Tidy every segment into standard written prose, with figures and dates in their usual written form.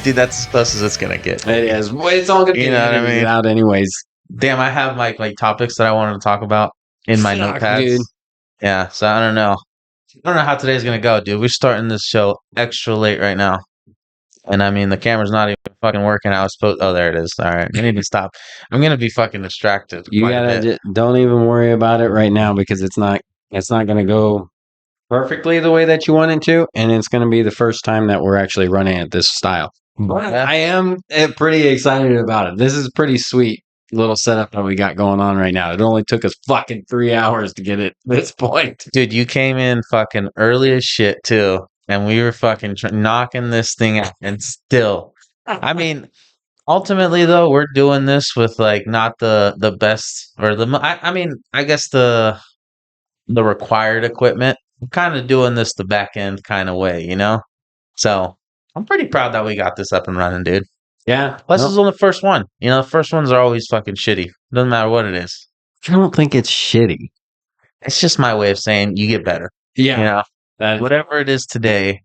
Dude, that's as close as it's gonna get. It is. It's all gonna You get know what I edited mean? out anyways. Damn, I have like topics that I wanted to talk about in my Fuck, notepads. dude. Yeah, so I don't know. I don't know how today's gonna go, dude. We're starting this show extra late right now. And I mean, the camera's not even fucking working. I was supposed. Oh, there it is. All right, I need to stop. I'm gonna be fucking distracted. You gotta don't even worry about it right now because it's not gonna go perfectly the way that you want it to, and it's gonna be the first time that we're actually running it this style. But Yeah. I am pretty excited about it. This is pretty sweet little setup that we got going on right now. It only took us fucking 3 hours to get it this point. Dude, you came in fucking early as shit too, and we were fucking knocking this thing out, and still, I mean, ultimately though, we're doing this with like not the best or I mean, I guess the required equipment. I'm kind of doing this the back end kind of way, you know. So I'm pretty proud that we got this up and running, dude. Yeah. Plus, this is on the first one. You know, the first ones are always fucking shitty. Doesn't matter what it is. I don't think it's shitty. It's just my way of saying you get better. Yeah. You know, That, whatever it is today,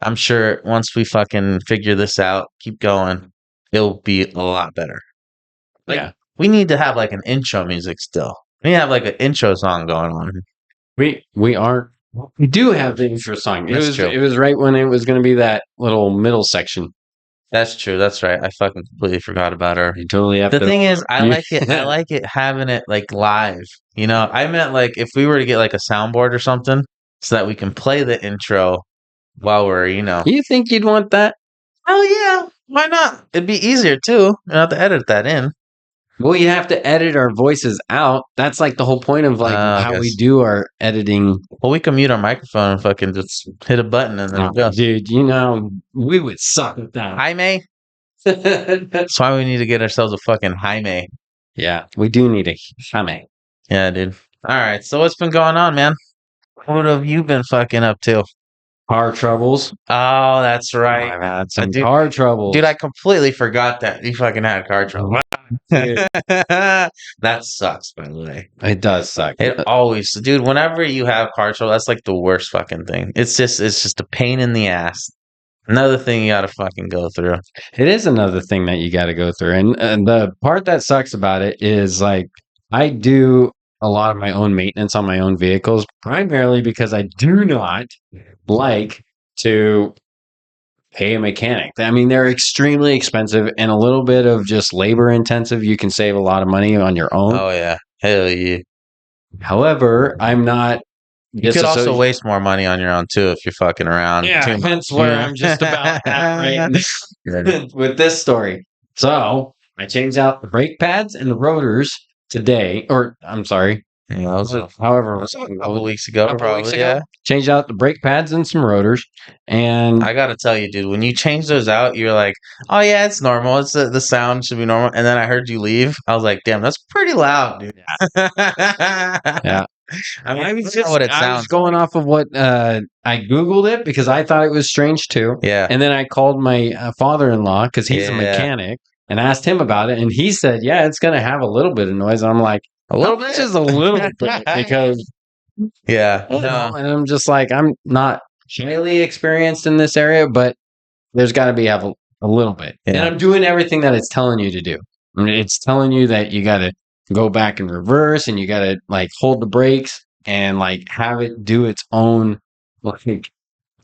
I'm sure once we fucking figure this out, keep going, it'll be a lot better. Like, yeah. we need to have like an intro music still. We need to have like an intro song going on. We do have the intro song. That's true. It was right when it was going to be that little middle section. That's true. That's right. I fucking completely forgot about her. You totally have The to. thing is, I like it. I like it having it like live. You know, I meant like if we were to get like a soundboard or something, so that we can play the intro while we're, you know. You think you'd want that? Oh yeah, why not? It'd be easier too. You don't have to edit that in. Well, you have to edit our voices out. That's like the whole point of like how we do our editing. Well, we can mute our microphone and fucking just hit a button and then it goes. Dude, you know, we would suck at that. Jaime. That's why we need to get ourselves a fucking Jaime. Yeah, we do need a Jaime. Yeah, dude. All right. So what's been going on, man? What have you been fucking up to? Car troubles. Oh, that's right. I've had some car troubles. Dude, I completely forgot that you fucking had car trouble. That sucks, by the way. It does suck. It always, dude, whenever you have car trouble, that's like the worst fucking thing. It's just a pain in the ass. Another thing you gotta fucking go through. It is another thing that you gotta go through. And the part that sucks about it is like I do a lot of my own maintenance on my own vehicles, primarily because I do not like to pay a mechanic. I mean, they're extremely expensive and a little bit of just labor intensive. You can save a lot of money on your own. Oh yeah. Hell yeah. However, I'm not. You could also waste more money on your own too if you're fucking around. Yeah, that's where I'm just about that right with this story. So I changed out the brake pads and the rotors today, or I'm sorry. Yeah, that was however, a couple weeks ago, probably. Yeah, changed out the brake pads and some rotors, and I gotta tell you, dude, when you change those out, you're like, "Oh yeah, it's normal. It's the sound should be normal." And then I heard you leave. I was like, "Damn, that's pretty loud, dude." Yeah. I mean, I was going off of what I Googled it because I thought it was strange too. Yeah. And then I called my father-in-law because he's a mechanic and asked him about it, and he said, "Yeah, it's going to have a little bit of noise." And I'm like, a little bit, just a little bit, because yeah. No. And I'm just like, I'm not highly experienced in this area, but there's got to have a little bit. Yeah. And I'm doing everything that it's telling you to do. I mean, it's telling you that you got to go back and reverse, and you got to like hold the brakes and like have it do its own like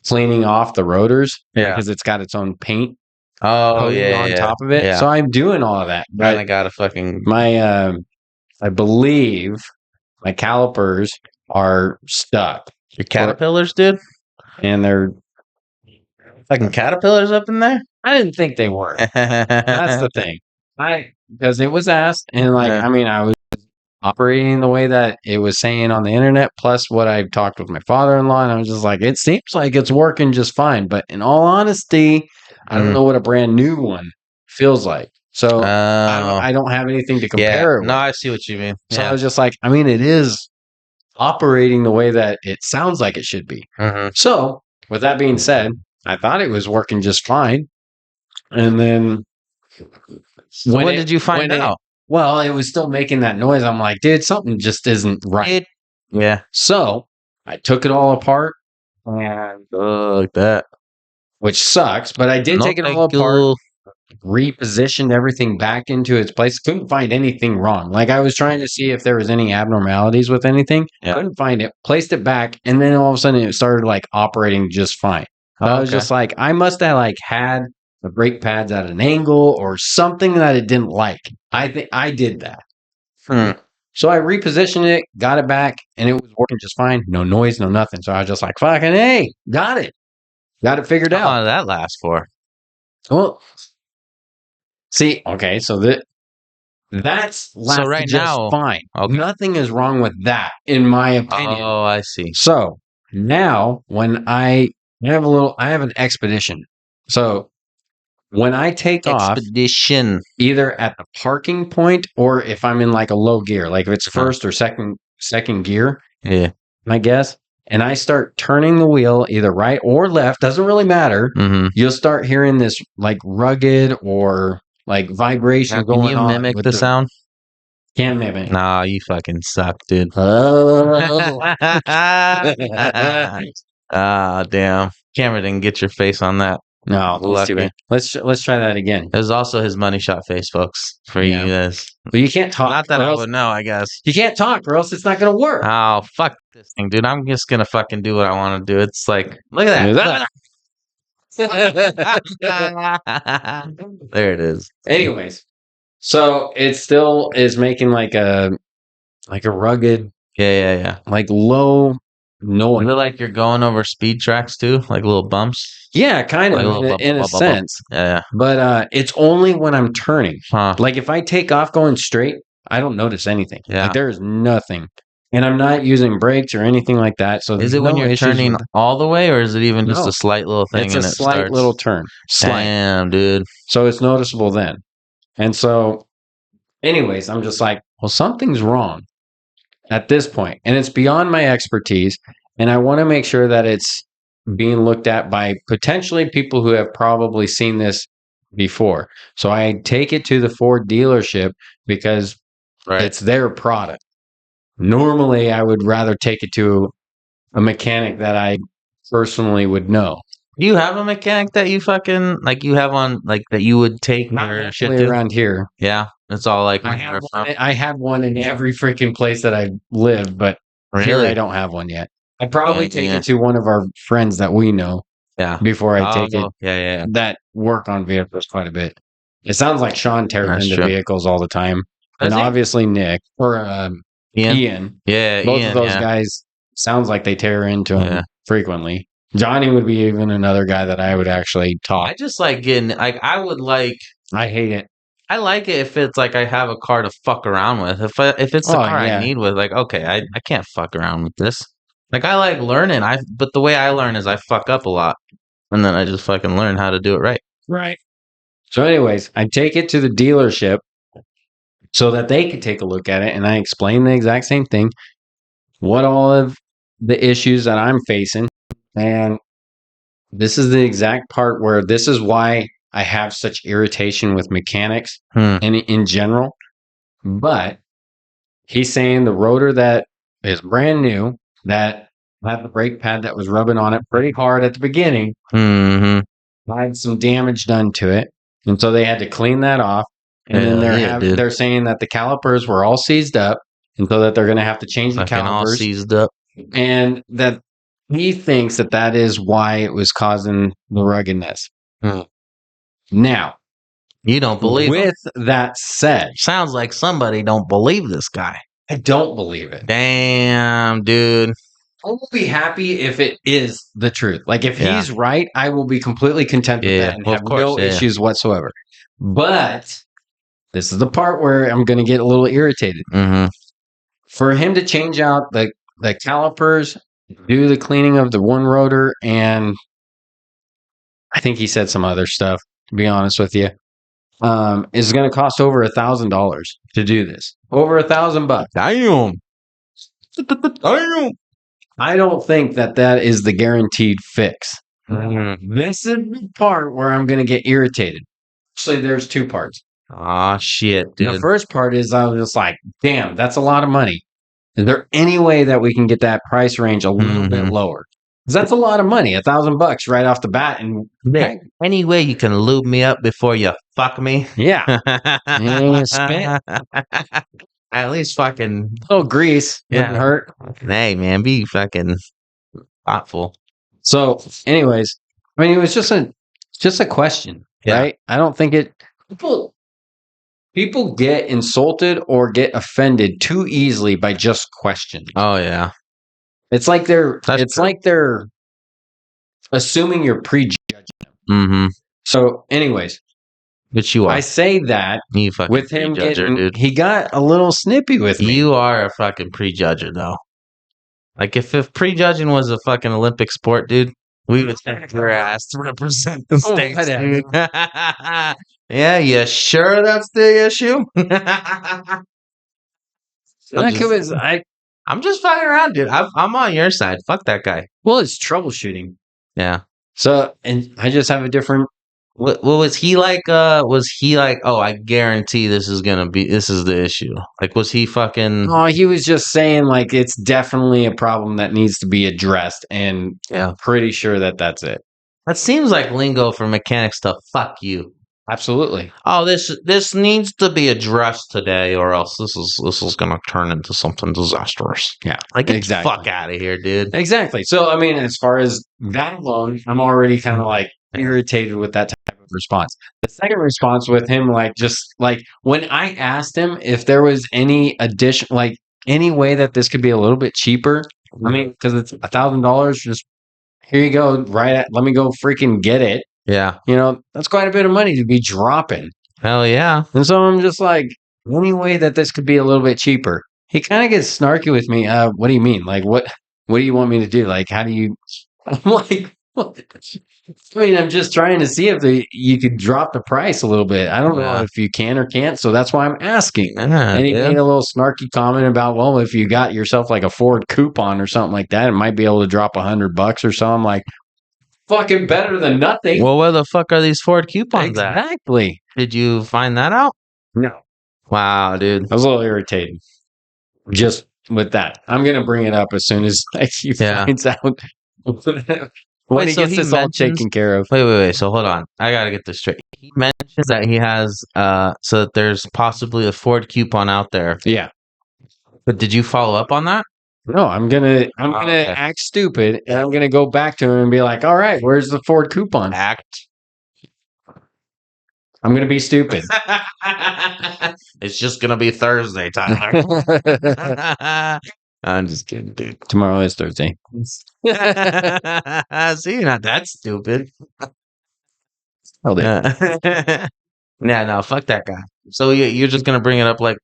cleaning off the rotors. Yeah, because it's got its own paint. Oh yeah, on top of it. Yeah. So I'm doing all of that. But I got to fucking my I believe my calipers are stuck. Your caterpillars, dude? And they're fucking caterpillars up in there? I didn't think they were. That's the thing. Because it was asked, and like, I mean, I was operating the way that it was saying on the internet, plus what I talked with my father-in-law, and I was just like, it seems like it's working just fine. But in all honesty, I don't know what a brand new one feels like. So I don't have anything to compare it with. No, I see what you mean. So I was just like, I mean, it is operating the way that it sounds like it should be. Mm-hmm. So with that being said, I thought it was working just fine. And then when did you find out? Well, it was still making that noise. I'm like, dude, something just isn't right. Yeah. So I took it all apart. And like that. which sucks. But I did No, take it thank all apart, you. repositioned everything back into its place. Couldn't find anything wrong. Like I was trying to see if there was any abnormalities with anything. Yeah. Couldn't find it. Placed it back, and then all of a sudden it started like operating just fine. So I was Okay. just like, I must have like had the brake pads at an angle or something that it didn't like. I think I did that. So I repositioned it, got it back, and it was working just fine. No noise, no nothing. So I was just like, fucking hey, got it. Got it figured How long out. did that last for? Well, see, okay, so that's lasted right just now- fine. Okay. Nothing is wrong with that, in my opinion. Oh, I see. So now when I have an expedition. So when I take off, Expedition. either at the parking point or if I'm in like a low gear, like if it's first or second gear, Yeah. I guess, and I start turning the wheel either right or left, doesn't really matter. Mm-hmm. You'll start hearing this like rugged or like vibration Can going you on. mimic with the sound? Can't mimic. Nah, you fucking suck, dude. Ah, damn. Camera didn't get your face on that. No, let's do Lucky. it. Let's try that again. It was also his money shot face, folks, for Yeah. you guys. But you can't talk. Not that or I else- would know, I guess. You can't talk, or else it's not going to work. Oh, fuck this thing, dude. I'm just gonna fucking do what I want to do. It's like, look at that. There it is. Anyways, so it still is making like a rugged, Yeah. like low I noise. feel like you're going over speed tracks too, like little bumps. Yeah, kind Like a of little in a bump. sense. Yeah. But it's only when I'm turning. Huh. Like if I take off going straight, I don't notice anything. Yeah. Like there is nothing. And I'm not using brakes or anything like that. So Is there's it when no you're issues turning with- all the way, or is it even just No. a slight little thing? It's a and slight starts? little turn. Slight. Damn, dude. So it's noticeable then. And so, anyways, I'm just like, well, something's wrong at this point, and it's beyond my expertise. And I want to make sure that it's being looked at by potentially people who have probably seen this before. So I take it to the Ford dealership because Right. it's their product. Normally, I would rather take it to a mechanic that I personally would know. Do you have a mechanic that you fucking like? You have on like that you would take Not your shit actually to? around here. Yeah, it's all like I have one in every freaking place that I live, but here Really? I don't have one yet. I probably take Yeah. it to one of our friends that we know Yeah. before I take it Yeah. that work on vehicles quite a bit. It sounds like Sean tears That's into true. vehicles all the time. Does And he? obviously Nick or Ian. Yeah, Both Ian, of those yeah. guys sounds like they tear into them Yeah. frequently. Johnny would be even another guy that I would actually talk. I just like getting like I would like I hate it. I like it if it's like I have a car to fuck around with. If it's the Oh, car yeah. I need with, like okay, I can't fuck around with this. Like I like learning. But the way I learn is I fuck up a lot, and then I just fucking learn how to do it right. Right. So, anyways, I take it to the dealership so that they could take a look at it, and I explain the exact same thing, what all of the issues that I'm facing, and this is the exact part where this is why I have such irritation with mechanics in general. But he's saying the rotor that is brand new, that had the brake pad that was rubbing on it pretty hard at the beginning, Mm-hmm. had some damage done to it. And so they had to clean that off. And then they're saying that the calipers were all seized up. And so that they're going to have to change the Fucking all calipers. seized up. And that he thinks that that is why it was causing the ruggedness. Now, You don't believe him? with that said, Sounds like somebody don't believe this guy. I don't believe it. Damn, dude. I will be happy if it is the truth. Like if Yeah. he's right, I will be completely content with Yeah, that and well, of have course, no yeah. issues whatsoever. But this is the part where I'm going to get a little irritated. Mm-hmm. For him to change out the calipers, do the cleaning of the one rotor, and I think he said some other stuff, to be honest with you, is going to cost over $1,000 to do this. Over $1,000. Damn. Damn. I don't think that is the guaranteed fix. Mm-hmm. This is the part where I'm going to get irritated. Actually, there's two parts. Aw, shit, dude. The first part is I was just like, damn, that's a lot of money. Is there any way that we can get that price range a little bit lower? That's a lot of money, $1,000 right off the bat. And any way you can lube me up before you fuck me. Yeah. Spit. At least fucking little grease. Wouldn't hurt. Hey man, be fucking thoughtful. So, anyways, I mean, it was just a question, right? I don't think people get insulted or get offended too easily by just questions. Oh yeah. It's like they're assuming you're prejudging them. Mm-hmm. So, anyways, which you are. I say that with him he got a little snippy with me. You are a fucking prejudger, though. Like if prejudging was a fucking Olympic sport, dude, we would take your ass to represent the states, dude. Yeah, you sure that's the issue? I'm just fucking around, dude. I'm on your side. Fuck that guy. Well, it's troubleshooting. Yeah. So, and I just have a different. What was he like? Was he like, oh, I guarantee this is the issue? Like, was he fucking? Oh, he was just saying like it's definitely a problem that needs to be addressed, and pretty sure that's it. That seems like lingo for mechanic stuff. Fuck you. Absolutely. Oh, this needs to be addressed today, or else this is gonna turn into something disastrous. Yeah, like get the fuck out of here, dude. Exactly. So, I mean, as far as that alone, I'm already kind of like irritated with that type of response. The second response with him, like just like when I asked him if there was any addition, like any way that this could be a little bit cheaper. I mean, because it's $1,000, just here you go, let me go freaking get it. Yeah. You know, that's quite a bit of money to be dropping. Hell yeah. And so I'm just like, any way that this could be a little bit cheaper. He kind of gets snarky with me. What do you mean? Like, what do you want me to do? Like, how do you, I'm like, what? I mean, I'm just trying to see if you could drop the price a little bit. I don't know if you can or can't. So that's why I'm asking. And he made a little snarky comment about, well, if you got yourself like a Ford coupon or something like that, it might be able to drop $100 or so. I'm like, fucking better than nothing. Well, where the fuck are these Ford coupons at? Exactly. Did you find that out? No. Wow, dude. I was a little irritated just with that. I'm going to bring it up as soon as he finds out. When he gets this all taken care of. Wait. So hold on. I got to get this straight. He mentions that he has, so that there's possibly a Ford coupon out there. Yeah. But did you follow up on that? No, I'm gonna act stupid, and I'm gonna go back to him and be like, "All right, where's the Ford coupon?" I'm gonna be stupid. It's just gonna be Thursday, Tyler. I'm just kidding, dude. Tomorrow is Thursday. See, you're not that stupid. Held it. No, fuck that guy. So you're just gonna bring it up like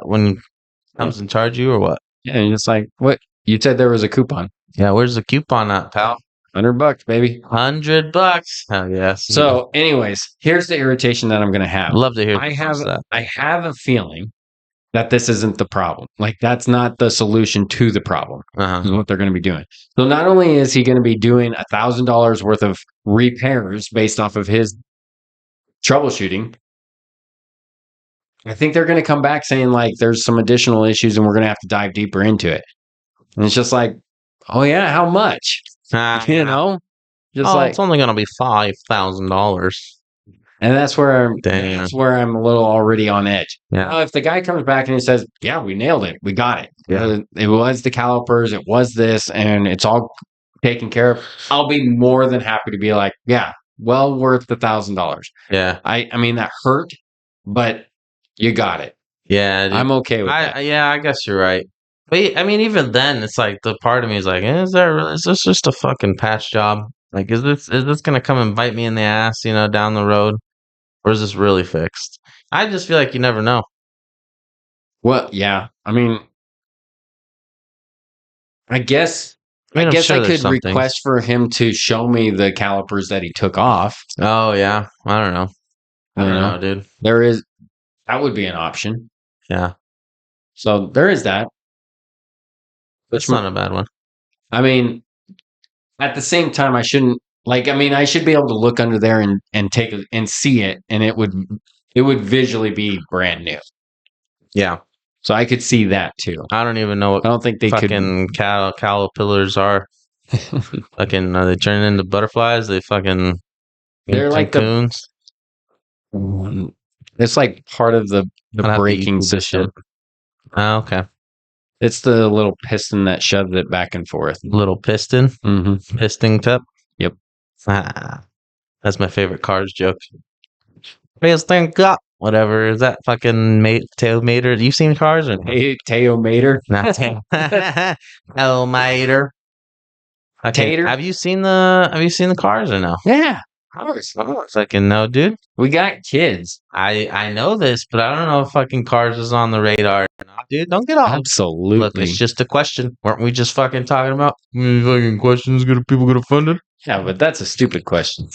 when he comes and charge you or what? Yeah, and it's like, what? You said there was a coupon. Yeah, where's the coupon at, pal? $100, baby. $100. Hell yes. So, anyways, here's the irritation that I'm going to have. Love to hear. I have a feeling that this isn't the problem. Like that's not the solution to the problem. Is what they're going to be doing. So not only is he going to be doing $1,000 worth of repairs based off of his troubleshooting, I think they're going to come back saying like there's some additional issues and we're going to have to dive deeper into it. And it's just like, oh yeah, how much? You know, just it's only going to be $5,000. And that's where I'm a little already on edge. Yeah. Now, if the guy comes back and he says, "Yeah, we nailed it, we got it. Yeah. It was the calipers, it was this, and it's all taken care of," I'll be more than happy to be like, "Yeah, well worth the $1,000." Yeah. I mean that hurt, but you got it. Yeah, dude. I'm okay with that. Yeah, I guess you're right. But I mean, even then, it's like the part of me is like, is this just a fucking patch job? Like, is this gonna come and bite me in the ass, down the road, or is this really fixed? I just feel like you never know. Well, yeah. I mean, I guess I could request for him to show me the calipers that he took off. Oh yeah, I don't know. I don't know, dude. That would be an option. Yeah. So there is that. That's not a bad one. I mean, at the same time, I should be able to look under there and take it and see it, and it would visually be brand new. Yeah. So I could see that too. I don't even know what I don't think they fucking caterpillars are. Fucking, are they turning into butterflies? They fucking They're like the. cocoons. It's like part of the I'd have to braking YouTube this shit. system. Oh, okay. It's the little piston that shoves it back and forth. Little piston. Mm-hmm. Piston cup. Yep. Ah, that's my favorite Cars joke. Piston cup. Whatever. Is that fucking tailmater? You seen Cars or no? Hey, Teo Mater. Not tailmater. Okay. Tater. Have you seen the Cars or no? Yeah. Cars. Fucking no, dude. We got kids. I know this, but I don't know if fucking Cars is on the radar. Dude, don't get all. Absolutely. Look, it's just a question. Weren't we just fucking talking about fucking questions? People gonna fund it? Yeah, but that's a stupid question.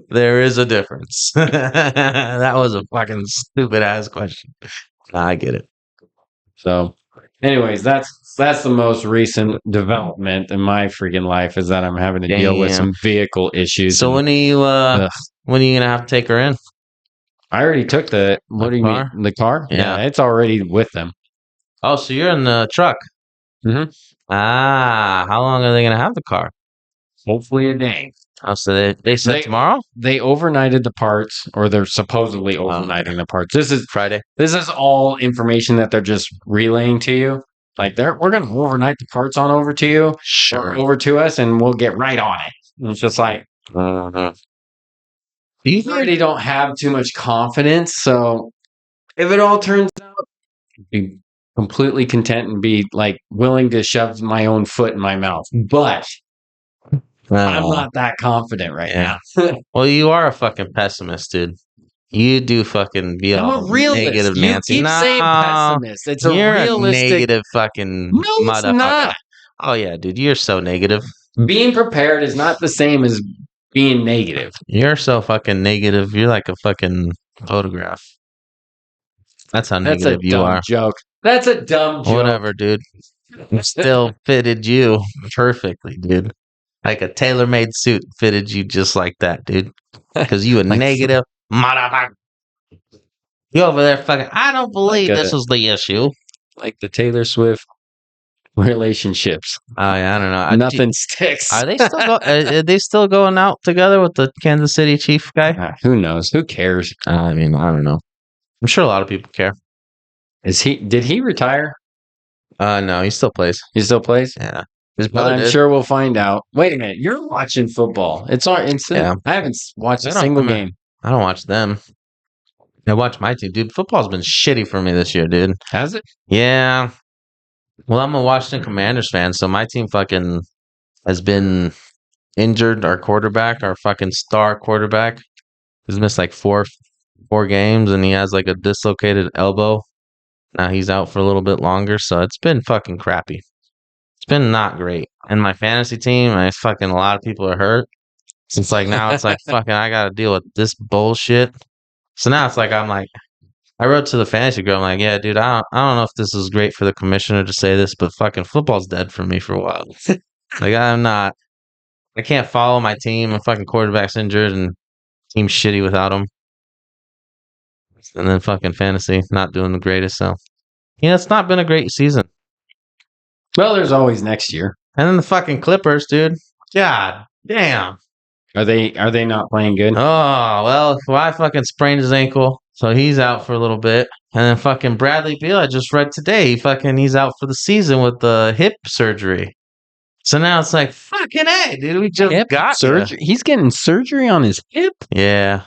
There is a difference. That was a fucking stupid ass question. I get it. So, anyways, that's the most recent development in my freaking life is that I'm having to deal with some vehicle issues. So when are you gonna have to take her in? I already took the. What do you mean? The car? Yeah, it's already with them. Oh, so you're in the truck. Mm-hmm. Ah, how long are they gonna have the car? Hopefully a day. Oh, so they said tomorrow? They overnighted the parts, or they're supposedly overnighting the parts. This is Friday. This is all information that they're just relaying to you. Like we're gonna overnight the parts on over to you, Sure. over to us, and we'll get right on it. And it's just like you already don't have too much confidence. So if it all turns out, be completely content and be like willing to shove my own foot in my mouth. But I'm not that confident right now. Well, you are a fucking pessimist, dude. You do fucking be I'm a realist. negative, you Nancy. keep saying pessimist. It's you're a realistic. A negative fucking No, it's not. Oh yeah, dude, you're so negative. Being prepared is not the same as being negative. You're so fucking negative. You're like a fucking photograph. That's how negative you are. Joke. That's a dumb joke. Whatever, dude. Still fitted you perfectly, dude. Like a tailor-made suit fitted you just like that, dude. Because you a negative motherfucker. You over there fucking, I don't believe this is the issue. Like the Taylor Swift relationships. Oh, yeah, I don't know. Nothing sticks. Are they still going out together with the Kansas City Chief guy? Who knows? Who cares? I mean, I don't know. I'm sure a lot of people care. Did he retire? No, he still plays. He still plays? Yeah. I'm sure we'll find out. Wait a minute. You're watching football. It's on instant. Yeah. I haven't watched a single game. I don't watch them. I watch my team. Dude, football's been shitty for me this year, dude. Has it? Yeah. Well, I'm a Washington Commanders fan, so my team fucking has been injured. Our quarterback, our fucking star quarterback, has missed like four games, and he has like a dislocated elbow. Now he's out for a little bit longer, so it's been fucking crappy. It's been not great. And my fantasy team, a lot of people are hurt. So it's like now it's like fucking I gotta deal with this bullshit. So now it's like I wrote to the fantasy girl, I'm like, yeah, dude, I don't know if this is great for the commissioner to say this, but fucking football's dead for me for a while. Like I can't follow my team. My fucking quarterback's injured and team's shitty without him. And then fucking fantasy not doing the greatest. So yeah, it's not been a great season. Well, there's always next year. And then the fucking Clippers, dude. God damn. Are they not playing good? Oh, well, Kawhi fucking sprained his ankle, so he's out for a little bit. And then fucking Bradley Beal, I just read today, he's out for the season with the hip surgery. So now it's like, fucking A, dude, we just got surgery. He's getting surgery on his hip? Yeah.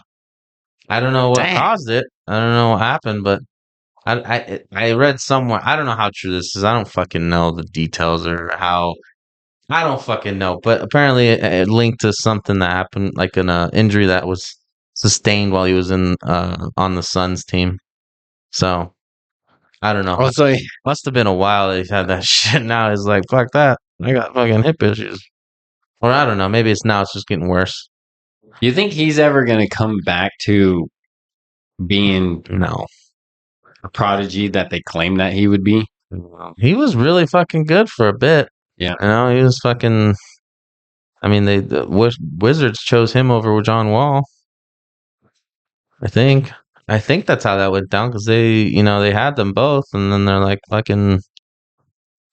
I don't know what caused it. I don't know what happened, but I read somewhere. I don't know how true this is. I don't fucking know the details or how. I don't fucking know. But apparently it linked to something that happened, like an injury that was sustained while he was on the Suns team. So I don't know. Also, must have been a while that he's had that shit. Now he's like, fuck that. I got fucking hip issues. Or I don't know. Maybe it's just getting worse. You think he's ever going to come back to being a prodigy that they claim that he would be? He was really fucking good for a bit. Yeah. He was fucking. I mean, the Wizards chose him over John Wall. I think that's how that went down because they had them both, and then they're like fucking.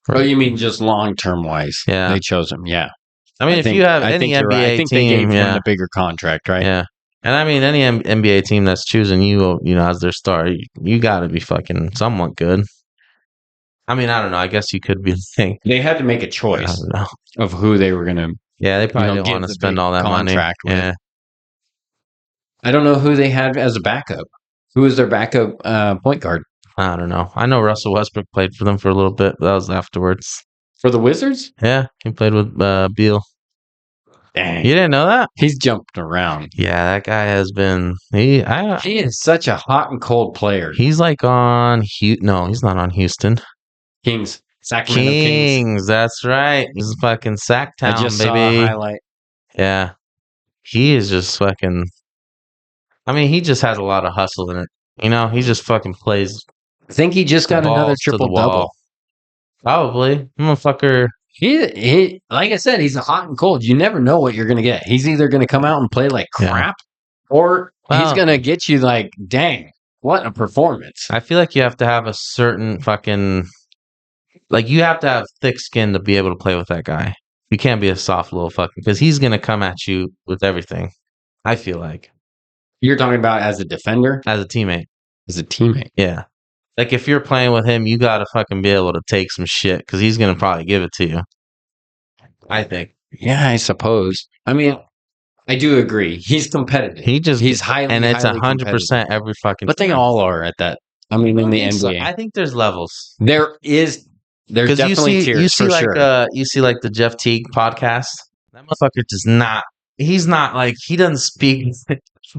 Oh, you mean just long-term wise? Yeah. They chose him. Yeah. I mean, if you have any you're right. NBA I think they team, gave him the bigger contract, right? Yeah. And I mean, any NBA team that's choosing you, as their star, you got to be fucking somewhat good. I mean, I don't know. I guess you could be the thing. They had to make a I choice don't know. of who they were going to. Yeah, they probably didn't give want to the spend big all that money. contract with. Yeah. I don't know who they had as a backup. Who was their backup point guard I don't know. I know Russell Westbrook played for them for a little bit. But that was afterwards. for the Wizards? Yeah, he played with Beal. Dang, You didn't know that? he's jumped around. Yeah, that guy has been. He is such a hot and cold player. He's like on. No, he's not on Houston. Kings, Sacramento Kings. That's right. He's fucking Sacktown, I just baby. saw a highlight. Yeah, he is just fucking. I mean, he just has a lot of hustle in it. He just fucking plays. I think he just got another triple double. Probably, motherfucker. He, like I said, he's a hot and cold. You never know what you're gonna get. He's either gonna come out and play like crap, or he's gonna get you like, dang, what a performance. I feel like you have to have a certain fucking, like you have to have thick skin to be able to play with that guy. You can't be a soft little fucking, because he's gonna come at you with everything. I feel like. You're talking about as a defender? As a teammate. As a teammate. Yeah. Like, if you're playing with him, you got to fucking be able to take some shit, because he's going to probably give it to you. I think. Yeah, I suppose. I mean, I do agree. He's competitive. He's highly, and it's 100% every fucking But they all are at that. I mean, in the NBA. So. I think there's levels. There's definitely tiers, you see for like, sure. You see, like, the Jeff Teague podcast? That motherfucker does not. He's not, like, he doesn't speak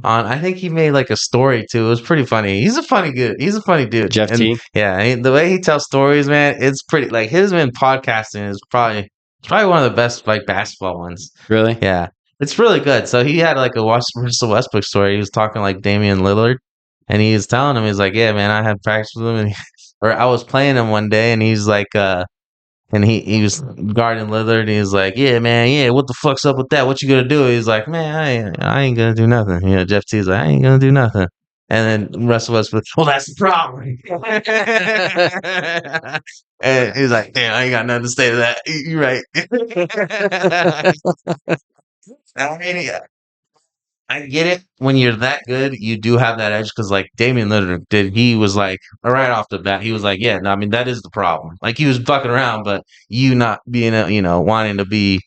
on. I think he made like a story too. It was pretty funny. He's a funny dude. Jeff T. Yeah, the way he tells stories, man, it's pretty. Like, his podcasting is probably one of the best like basketball ones. Really? Yeah, it's really good. So he had like a Russell Westbrook story. He was talking like Damian Lillard, and he was telling him, he's like, yeah, man, I had practice with him, or I was playing him one day, and he's like, and he was guarding Lillard, and he was like, yeah, man, yeah, what the fuck's up with that? What you gonna do? He's like, man, I ain't gonna do nothing. Jeff T's like, I ain't gonna do nothing. And then Russell Westbrook, well, that's the problem. And he's like, damn, I ain't got nothing to say to that. You're right. I mean, I get it. When you're that good, you do have that edge, because like Damian Lillard did, he was like, right off the bat, he was like, yeah, no, I mean, that is the problem. Like, he was fucking around, but you not being, wanting to be,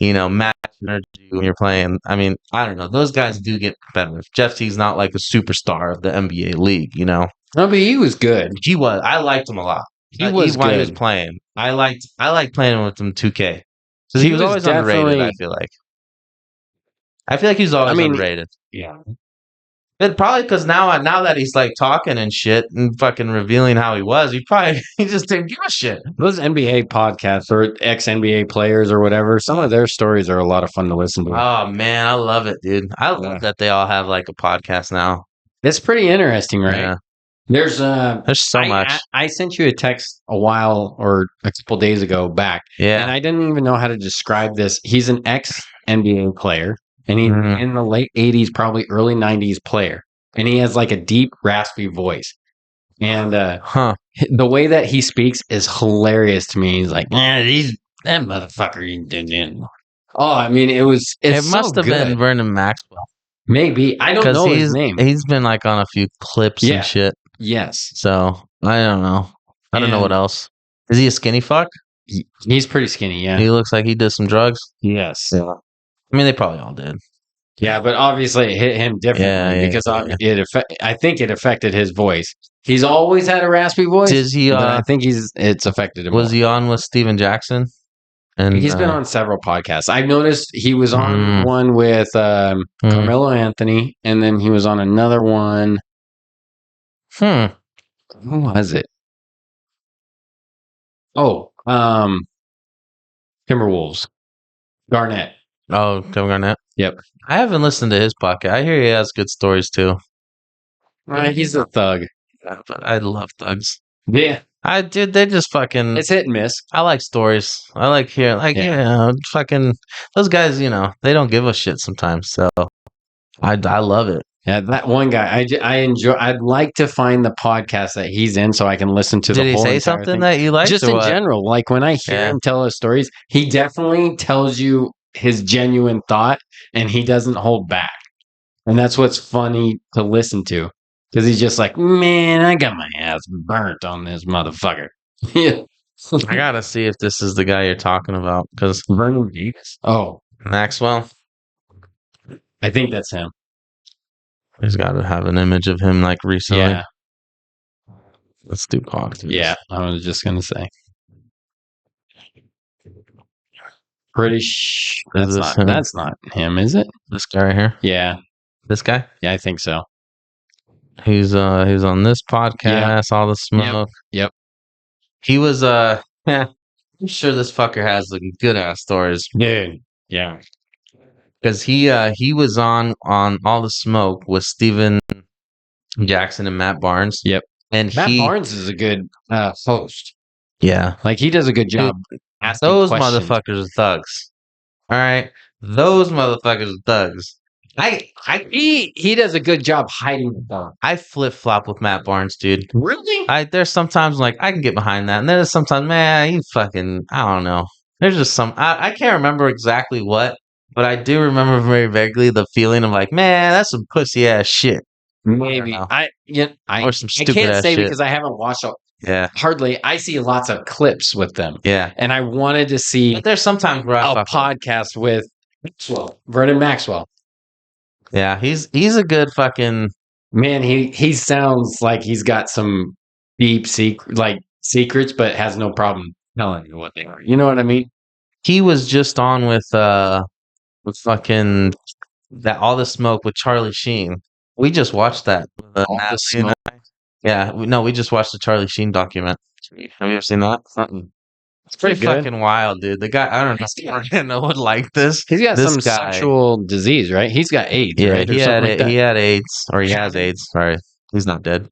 match energy when you're playing. I mean, I don't know. Those guys do get competitive. Jeff T's not like a superstar of the NBA league, No, but he was good. He was. I liked him a lot. He was when good. he was playing. I liked playing with him 2K. Because he was always underrated, I feel like. He was always underrated. Yeah. But probably because now that he's like talking and shit and fucking revealing how he was, he just didn't give a shit. Those NBA podcasts or ex-NBA players or whatever, some of their stories are a lot of fun to listen to. Oh, man, I love it, dude. I love that they all have like a podcast now. It's pretty interesting, right? Yeah. There's so much. I sent you a text a while or a couple days ago back. Yeah. And I didn't even know how to describe this. He's an ex-NBA player. And he's in the late 80s, probably early 90s player. And he has like a deep, raspy voice. And the way that he speaks is hilarious to me. He's like, that motherfucker. Oh, I mean, it must have been Vernon Maxwell. Maybe. I don't know his name. He's been like on a few clips and shit. Yes. So, I don't know. I don't know what else. Is he a skinny fuck? He's pretty skinny, yeah. He looks like he did some drugs? Yes. Yeah. I mean, they probably all did. Yeah, but obviously it hit him differently because I think it affected his voice. He's always had a raspy voice. But I think it's affected him. Was he on with Steven Jackson? And he's been on several podcasts. I've noticed he was on one with Carmelo Anthony, and then he was on another one. Who was it? Oh, Timberwolves. Garnett. Oh, Kevin Garnett? Yep. I haven't listened to his podcast. I hear he has good stories, too. He's a thug. But I love thugs. Yeah. They just fucking... It's hit and miss. I like stories. I like hearing... fucking... Those guys, they don't give a shit sometimes, so... I love it. Yeah, that one guy, I enjoy. I'd like to find the podcast that he's in so I can listen to Did the he whole say entire something thing. that you liked Just or in what? general, like when I hear Yeah. him tell his stories, he definitely tells you his genuine thought, and he doesn't hold back. And that's what's funny to listen to, because he's just like, man, I got my ass burnt on this motherfucker. Yeah. I gotta see if this is the guy you're talking about because Vernon Davis. Oh, Maxwell, I think that's him. he's got to have an image of him like recently. Yeah. Let's do cocktails. Yeah. I was just gonna say. British. Is this him? That's not him, is it? This guy right here? Yeah. This guy? Yeah, I think so. He's on this podcast, All the Smoke. Yep. He was I'm sure this fucker has some good ass stories. Dude. Yeah. Because he was on All the Smoke with Steven Jackson and Matt Barnes. Yep. And Matt Barnes is a good host. Yeah. Like he does a good job asking those questions. motherfuckers are thugs. All right. Those motherfuckers are thugs. He does a good job hiding the thumb. I flip flop with Matt Barnes, dude. Really? There's sometimes like I can get behind that, and there's sometimes, man, you fucking I don't know. There's just some I can't remember exactly what, but I do remember very vaguely the feeling of like, man, that's some pussy ass shit. Maybe Or some I stupid can't ass say shit. because I haven't watched Yeah. hardly. I see lots of clips with them. Yeah. And I wanted to see But there's sometimes where a podcast with Vernon Maxwell. Yeah, he's a good fucking man. He sounds like he's got some deep secrets, but has no problem telling you what they are. You know what I mean? He was just on with fucking that All the Smoke with Charlie Sheen. We just watched that. All the Smoke. Yeah, we just watched the Charlie Sheen document. Have you ever seen that? It's pretty good. fucking wild, dude. The guy, I don't know, no one like this. He's got this some guy, sexual disease, right? He's got AIDS, yeah, right? he had AIDS, or he has AIDS. Sorry, he's not dead.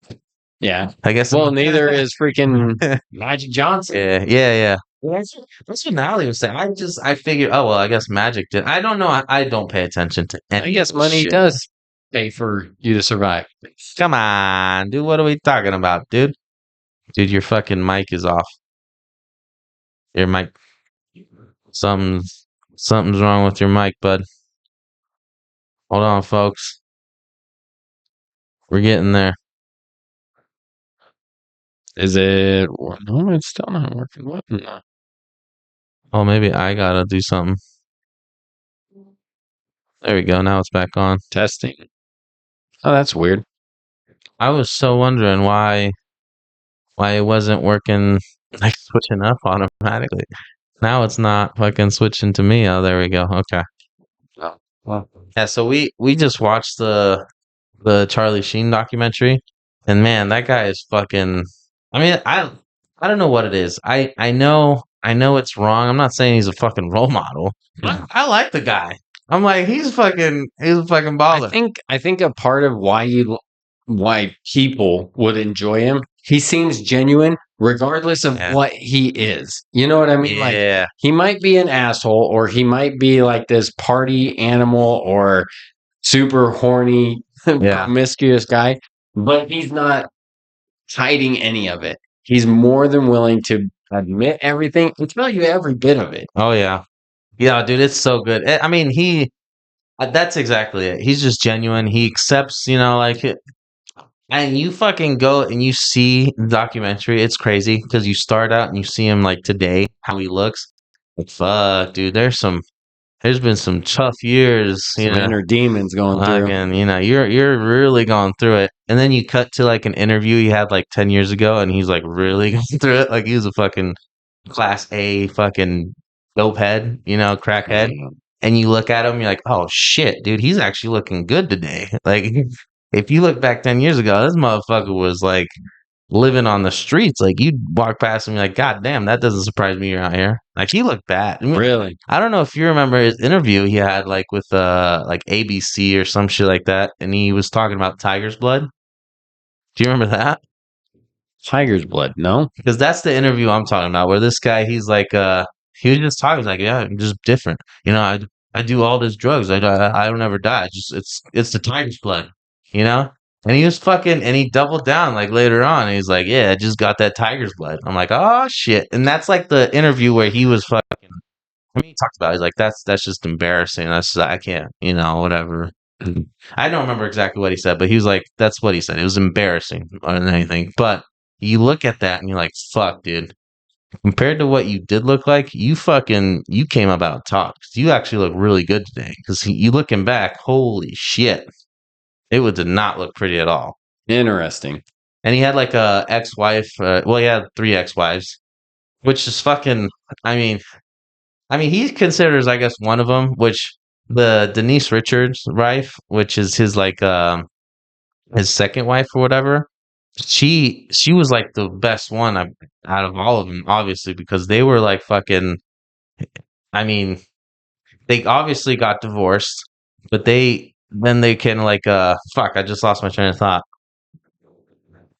Yeah, I guess. Well, neither is freaking Magic Johnson. Yeah. That's what Natalie was saying. I figured. Oh well, I guess Magic did. I don't know. I don't pay attention to any. I guess money shit. does pay for you to survive. Come on, dude. What are we talking about, dude? Dude, your fucking mic is off. Your mic. Something's wrong with your mic, bud. Hold on, folks. We're getting there. Is it? No, it's still not working. What? No. Oh, maybe I gotta do something. There we go. Now it's back on. Testing. Oh, that's weird. I was so wondering why it wasn't working, like switching up automatically. Now it's not fucking switching to me. Oh, there we go. Okay. Oh, well. Yeah. So we just watched the Charlie Sheen documentary, and man, that guy is fucking. I mean, I don't know what it is. I know it's wrong. I'm not saying he's a fucking role model. But I like the guy. I'm like he's a fucking baller. I think a part of why people would enjoy him, he seems genuine regardless of what he is. You know what I mean? Yeah. Like he might be an asshole, or he might be like this party animal or super horny, promiscuous guy, but he's not hiding any of it. He's more than willing to admit everything and tell you every bit of it. Oh yeah. Yeah, dude, it's so good. I mean, that's exactly it. He's just genuine. He accepts, like it. And you fucking go and you see the documentary. It's crazy because you start out and you see him like today, how he looks. Like, fuck, dude, there's been some tough years, Some inner demons going through. And you're really going through it. And then you cut to like an interview he had like 10 years ago, and he's like really going through it. Like he was a fucking class A fucking dope head, crackhead. And you look at him, you're like, oh shit, dude, he's actually looking good today. Like if you look back 10 years ago, this motherfucker was like living on the streets. Like you'd walk past him, you're like, God damn, that doesn't surprise me you're out here. Like he looked bad. I mean, really? I don't know if you remember his interview he had like with like ABC or some shit like that, and he was talking about tiger's blood. Do you remember that? Tiger's blood, no? Because that's the interview I'm talking about, where this guy, he's like, he was just talking, he's like, yeah, I'm just different. I do all these drugs. I don't ever die. It's the tiger's blood. you know? And he was fucking, and he doubled down like later on. And he's like, yeah, I just got that tiger's blood. I'm like, oh shit. And that's like the interview where he was fucking, I mean, he talked about it. He's like, that's just embarrassing. That's just, I can't, whatever. I don't remember exactly what he said, but he was like, that's what he said. It was embarrassing more than anything. But you look at that and you're like, fuck, dude. Compared to what you did look like, you came about top. You actually look really good today. Because you looking back, holy shit. It did not look pretty at all. Interesting. And he had like a ex-wife. Well, he had 3 ex-wives, which is fucking. I mean, he considers, I guess, one of them, which the Denise Richards wife, which is his like his second wife or whatever. She was like the best one out of all of them, obviously, because they were like fucking. I mean, they obviously got divorced, but they can like fuck. I just lost my train of thought.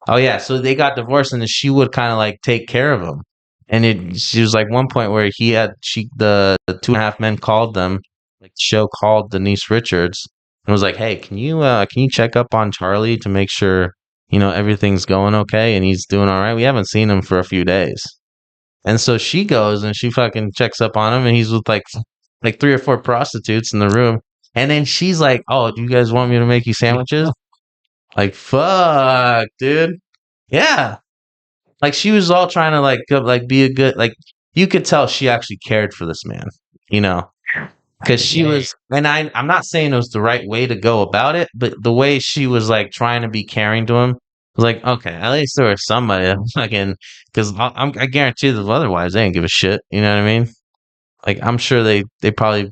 Oh yeah, so they got divorced, and then she would kind of like take care of him. And she was like one point where the 2.5 Men called them, like the show called Denise Richards and was like, hey, can you check up on Charlie to make sure everything's going okay and he's doing all right? We haven't seen him for a few days. And so she goes and she fucking checks up on him, and he's with like 3 or 4 prostitutes in the room. And then she's like, oh, do you guys want me to make you sandwiches? Like, fuck, dude. Yeah. Like, she was all trying to, like be a good, like, you could tell she actually cared for this man, because she was, and I'm not saying it was the right way to go about it, but the way she was, like, trying to be caring to him was like, okay, at least there was somebody that fucking, because I guarantee the other wives, they didn't give a shit, you know what I mean? Like, I'm sure they probably,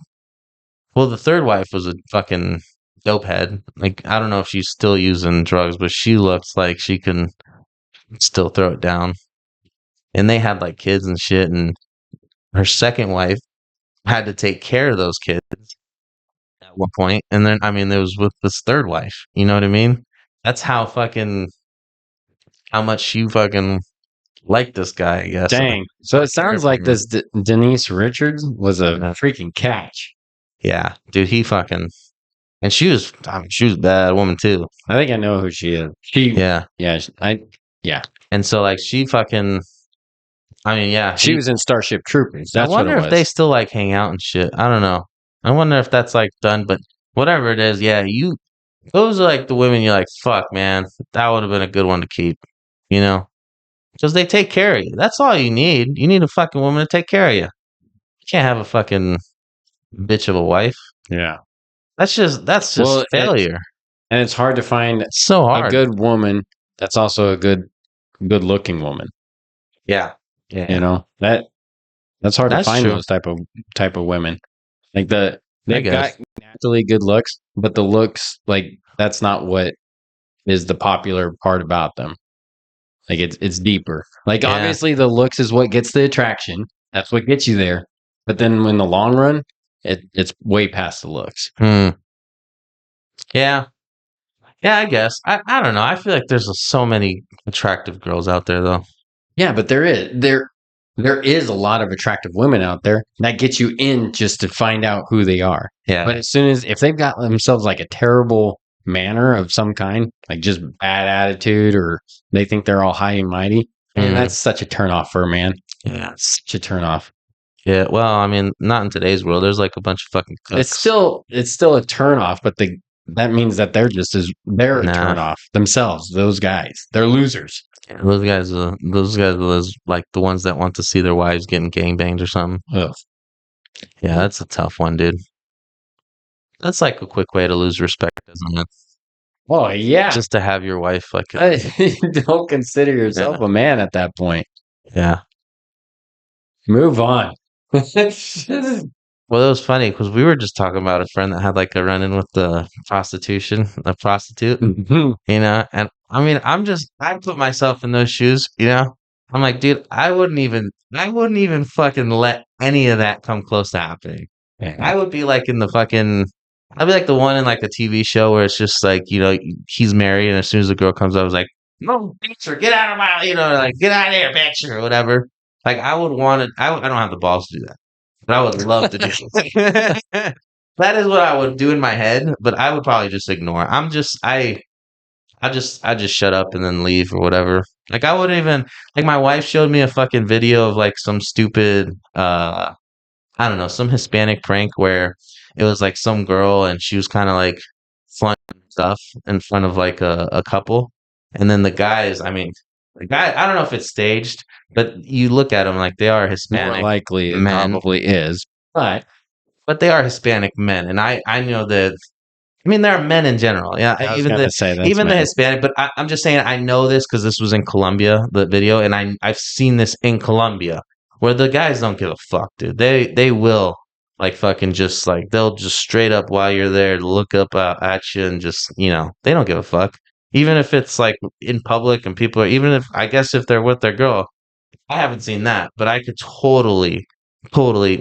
well, the third wife was a fucking dope head. Like, I don't know if she's still using drugs, but she looks like she can still throw it down. And they had like kids and shit, and her second wife had to take care of those kids at one point. And then, I mean, it was with this third wife. You know what I mean? That's how much she fucking liked this guy, I guess. Dang. So it sounds like this Denise Richards was a freaking catch. Yeah, dude, he fucking, and she was a bad woman too. I think I know who she is. Yeah. And so like she fucking, I mean, yeah, she was in Starship Troopers. That's I wonder what it was. if they still like hang out and shit. I don't know. I wonder if that's like done, but whatever it is, yeah, those are like the women you're like, fuck, man, that would have been a good one to keep, because they take care of you. That's all you need. You need a fucking woman to take care of you. You can't have a fucking bitch of a wife. Yeah, that's just failure. And it's hard to find so hard a good woman that's also a good looking woman. Yeah. That's hard to find. True. Those type of women. Like they've got naturally good looks, but the looks, like, that's not what is the popular part about them. Like it's deeper. Like, obviously the looks is what gets the attraction. That's what gets you there. But then in the long run, it's way past the looks. Yeah. Yeah, I guess. I don't know. I feel like there's so many attractive girls out there, though. Yeah, but there is a lot of attractive women out there that get you in just to find out who they are. Yeah. But if they've got themselves like a terrible manner of some kind, like just bad attitude, or they think they're all high and mighty, and that's such a turnoff for a man. Yeah, such a turnoff. Yeah, well, I mean, not in today's world. There's like a bunch of fucking cooks. It's still a turnoff, but that means that they're a turnoff themselves. Those guys, they're losers. Yeah, those guys are like the ones that want to see their wives getting gangbanged or something. Ugh. Yeah, that's a tough one, dude. That's like a quick way to lose respect, isn't it? Oh yeah, just to have your wife like. Don't consider yourself a man at that point. Yeah. Move on. Well, it was funny because we were just talking about a friend that had like a run-in with a prostitute, and I mean, I put myself in those shoes, I'm like, dude, I wouldn't even fucking let any of that come close to happening. I would be like I'd be like the one in like a TV show where it's just like, he's married, and as soon as the girl comes up, I was like, no, bitch, or get out of my, like, get out of here, bitch, or whatever. Like, I don't have the balls to do that. But I would love to do that. That is what I would do in my head, but I would probably just ignore. I just shut up and then leave or whatever. Like I wouldn't even like my wife showed me a fucking video of like some stupid I don't know, some Hispanic prank where it was like some girl and she was kind of like flaunting stuff in front of like a couple. And then the guys, I mean, the guy, I don't know if it's staged, but you look at them like they are More Hispanic likely, it men, probably is. But but they are Hispanic men. And I know that I mean, there are men in general. Yeah, I was gonna say that's even the men. Hispanic. But I'm just saying, I know this because this was in Colombia, the video, and I've seen this in Colombia where the guys don't give a fuck, dude. They will like fucking just like they'll just straight up while you're there look up at you and just they don't give a fuck. Even if it's like in public and people are even if I guess if they're with their girl, I haven't seen that, but I could totally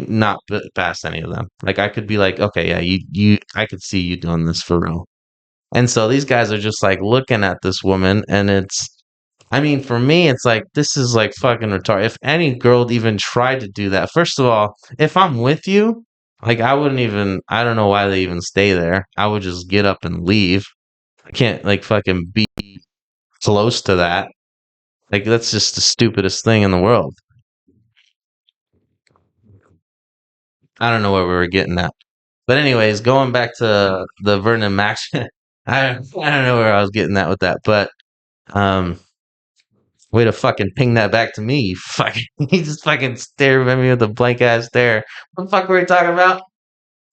not pass any of them. Like I could be like, okay, yeah, I could see you doing this for real. And so these guys are just like looking at this woman, and I mean, for me, it's like this is like fucking retarded. If any girl even tried to do that, first of all, if I'm with you, like I wouldn't even. I don't know why they even stay there. I would just get up and leave. I can't like fucking be close to that. Like that's just the stupidest thing in the world. I don't know where we were getting at. But anyways, going back to the Vernon Max, I don't know where I was getting at with that, but um, way to fucking ping that back to me. You fucking, he just fucking stared at me with a blank ass stare. What the fuck were we talking about?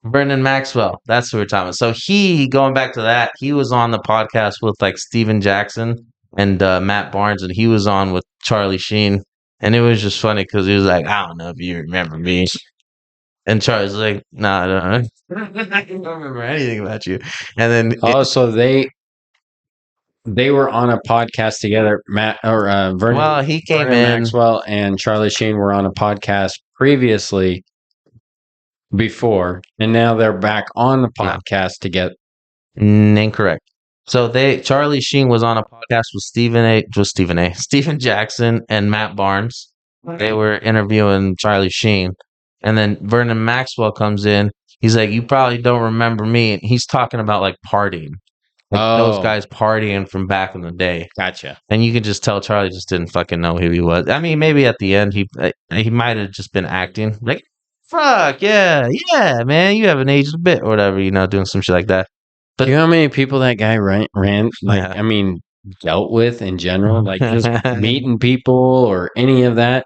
Vernon Maxwell. That's what we're talking about. So he, going back to that, he was on the podcast with like Steven Jackson and Matt Barnes, and he was on with Charlie Sheen, and it was just funny because he was like, I don't know if you remember me. And Charlie's like, nah, I don't, I don't remember anything about you. And then, Oh, so they were on a podcast together. Matt or well, he came Vernon in. Maxwell and Charlie Sheen were on a podcast previously before, and now they're back on the No, podcast together. incorrect. So Charlie Sheen was on a podcast with Stephen Jackson and Matt Barnes. They were interviewing Charlie Sheen. And then Vernon Maxwell comes in. He's like, you probably don't remember me. And he's talking about like partying. Like those Oh, guys partying from back in the day. gotcha. And you can just tell Charlie just didn't fucking know who he was. I mean, maybe at the end he might have just been acting like, "Fuck yeah, yeah, man, you haven't aged a bit or whatever," doing some shit like that. Do you know how many people that guy ran like Yeah, I mean dealt with in general, like just meeting people or any of that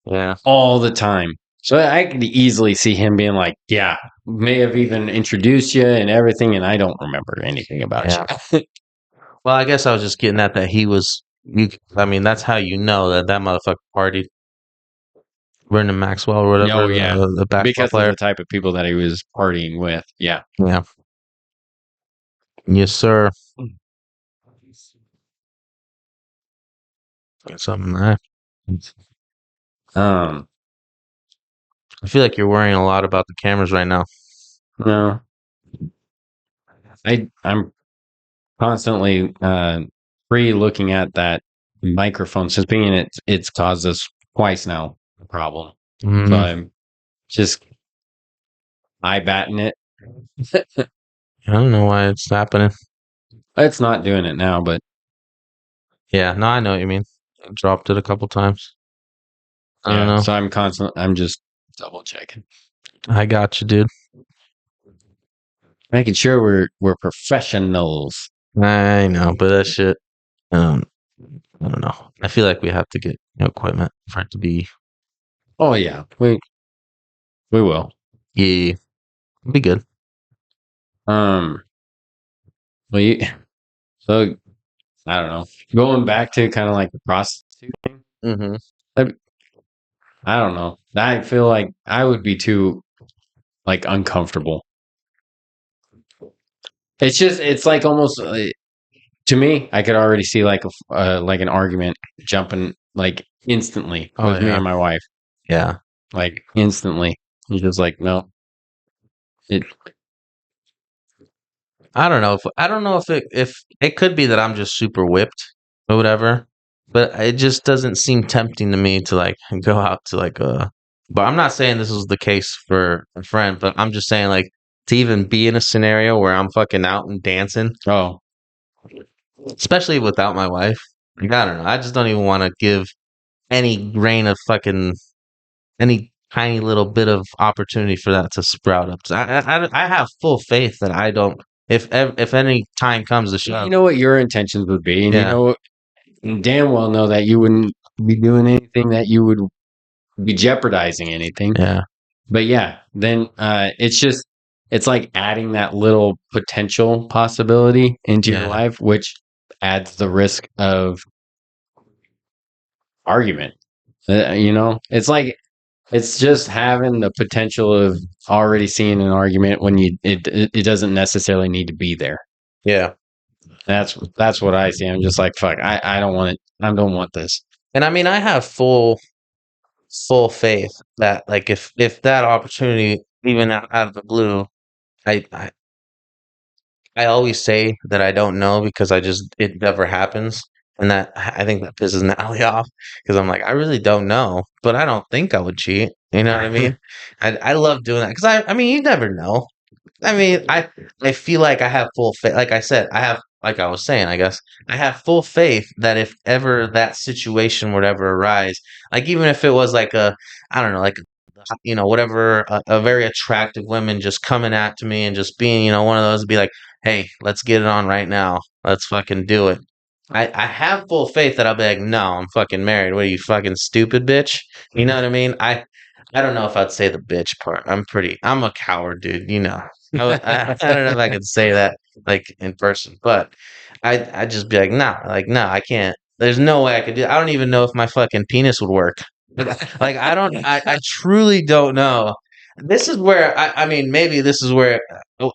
yeah, all the time. So I could easily see him being like, "Yeah, may have even introduced you and everything, and I don't remember anything about yeah. you." Well, I guess I was just getting at that he was. I mean, that's how you know that motherfucker partied. Vernon Maxwell or whatever, Oh yeah, the basketball because of player. the type of people that he was partying with. Yeah. Yeah, yes, sir. Something that. Um. I feel like you're worrying a lot about the cameras right now. No, I'm constantly looking at that microphone since being it's caused us twice now a problem. So Mm, I'm just eye batting it. I don't know why it's happening. It's not doing it now, but Yeah, no, I know what you mean. I dropped it a couple times. I don't yeah. know. So I'm just double checking, I got you, dude. making sure we're professionals. I know, but that shit. Um, I don't know. I feel like we have to get equipment for it to be. Oh yeah, we will. Yeah, be good. Um. Well, so I don't know. Going back to kind of like the prostitute thing. Mm-hmm. I don't know. I feel like I would be too like uncomfortable. It's like almost to me. I could already see like an argument jumping like instantly Oh with me yeah, and my wife, yeah. like instantly. He's just like, no, it. I don't know if it could be that I'm just super whipped or whatever, but it just doesn't seem tempting to me to like go out to like a. But I'm not saying this was the case for a friend, but I'm just saying like to even be in a scenario where I'm fucking out and dancing. Oh, especially without my wife. Like, I don't know. I just don't even want to give any grain of fucking any tiny little bit of opportunity for that to sprout up. 'Cause I have full faith that I don't. If any time comes to You shove, know what your intentions would be, and yeah, you damn well know that you wouldn't be doing anything that you would be jeopardizing anything. yeah, But yeah, then it's like adding that little potential possibility into your yeah, life, which adds the risk of argument. It's like it's just having the potential of already seeing an argument when it doesn't necessarily need to be there. yeah. That's what I see. I'm just like, fuck, I don't want it. I don't want this. And I mean, I have full faith that like if that opportunity even out of the blue, I, I I always say that I don't know because it never happens. And that I think that pisses Natalie off because I'm like, I really don't know, but I don't think I would cheat. You know what I mean? I love doing that because I mean, you never know. I mean, I feel like I have full faith. Like I said, I have, like I was saying, I guess I have full faith that if ever that situation would ever arise, like even if it was like I don't know, like whatever, a very attractive woman just coming at to me and just being, one of those to be like, hey, let's get it on right now. Let's fucking do it. I have full faith that I'll be like, no, I'm fucking married. What are you, fucking stupid bitch? You know what I mean? I don't know if I'd say the bitch part. I'm a coward, dude. I don't know if I could say that like in person, but I'd just be like, nah, I can't. There's no way I could do. I don't even know if my fucking penis would work. Like I don't. I truly don't know. This is where I mean, maybe this is where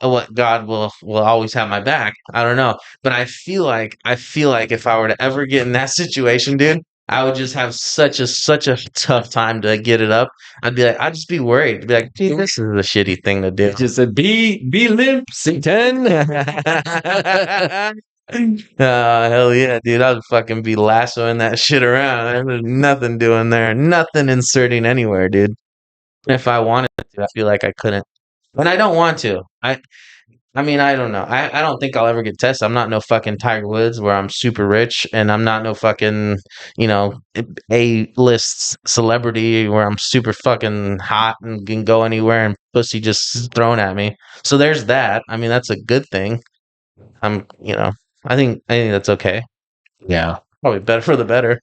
what God will always have my back. I don't know, but I feel like if I were to ever get in that situation, dude, I would just have such a tough time to get it up. I'd just be worried. Be like, dude, this is a shitty thing to do. Just said, be limp, Satan. Hell yeah, dude. I'd fucking be lassoing that shit around. There's nothing doing there. Nothing inserting anywhere, dude. If I wanted to, I feel like I couldn't. And I don't want to. I mean, I don't know. I don't think I'll ever get tested. I'm not no fucking Tiger Woods where I'm super rich, and I'm not no fucking, A-list celebrity where I'm super fucking hot and can go anywhere and pussy just thrown at me. So there's that. I mean, that's a good thing. I'm, I think that's okay. Yeah. Probably better for the better.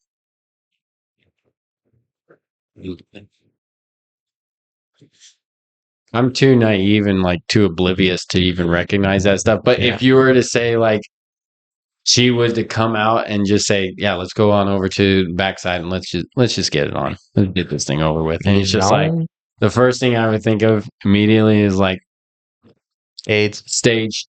I'm too naive and like too oblivious to even recognize that stuff. But Yeah. if you were to say like she was to come out and just say, "Yeah, let's go on over to the backside and let's just get it on. Let's get this thing over with." And it's just like the first thing I would think of immediately is like AIDS. stage.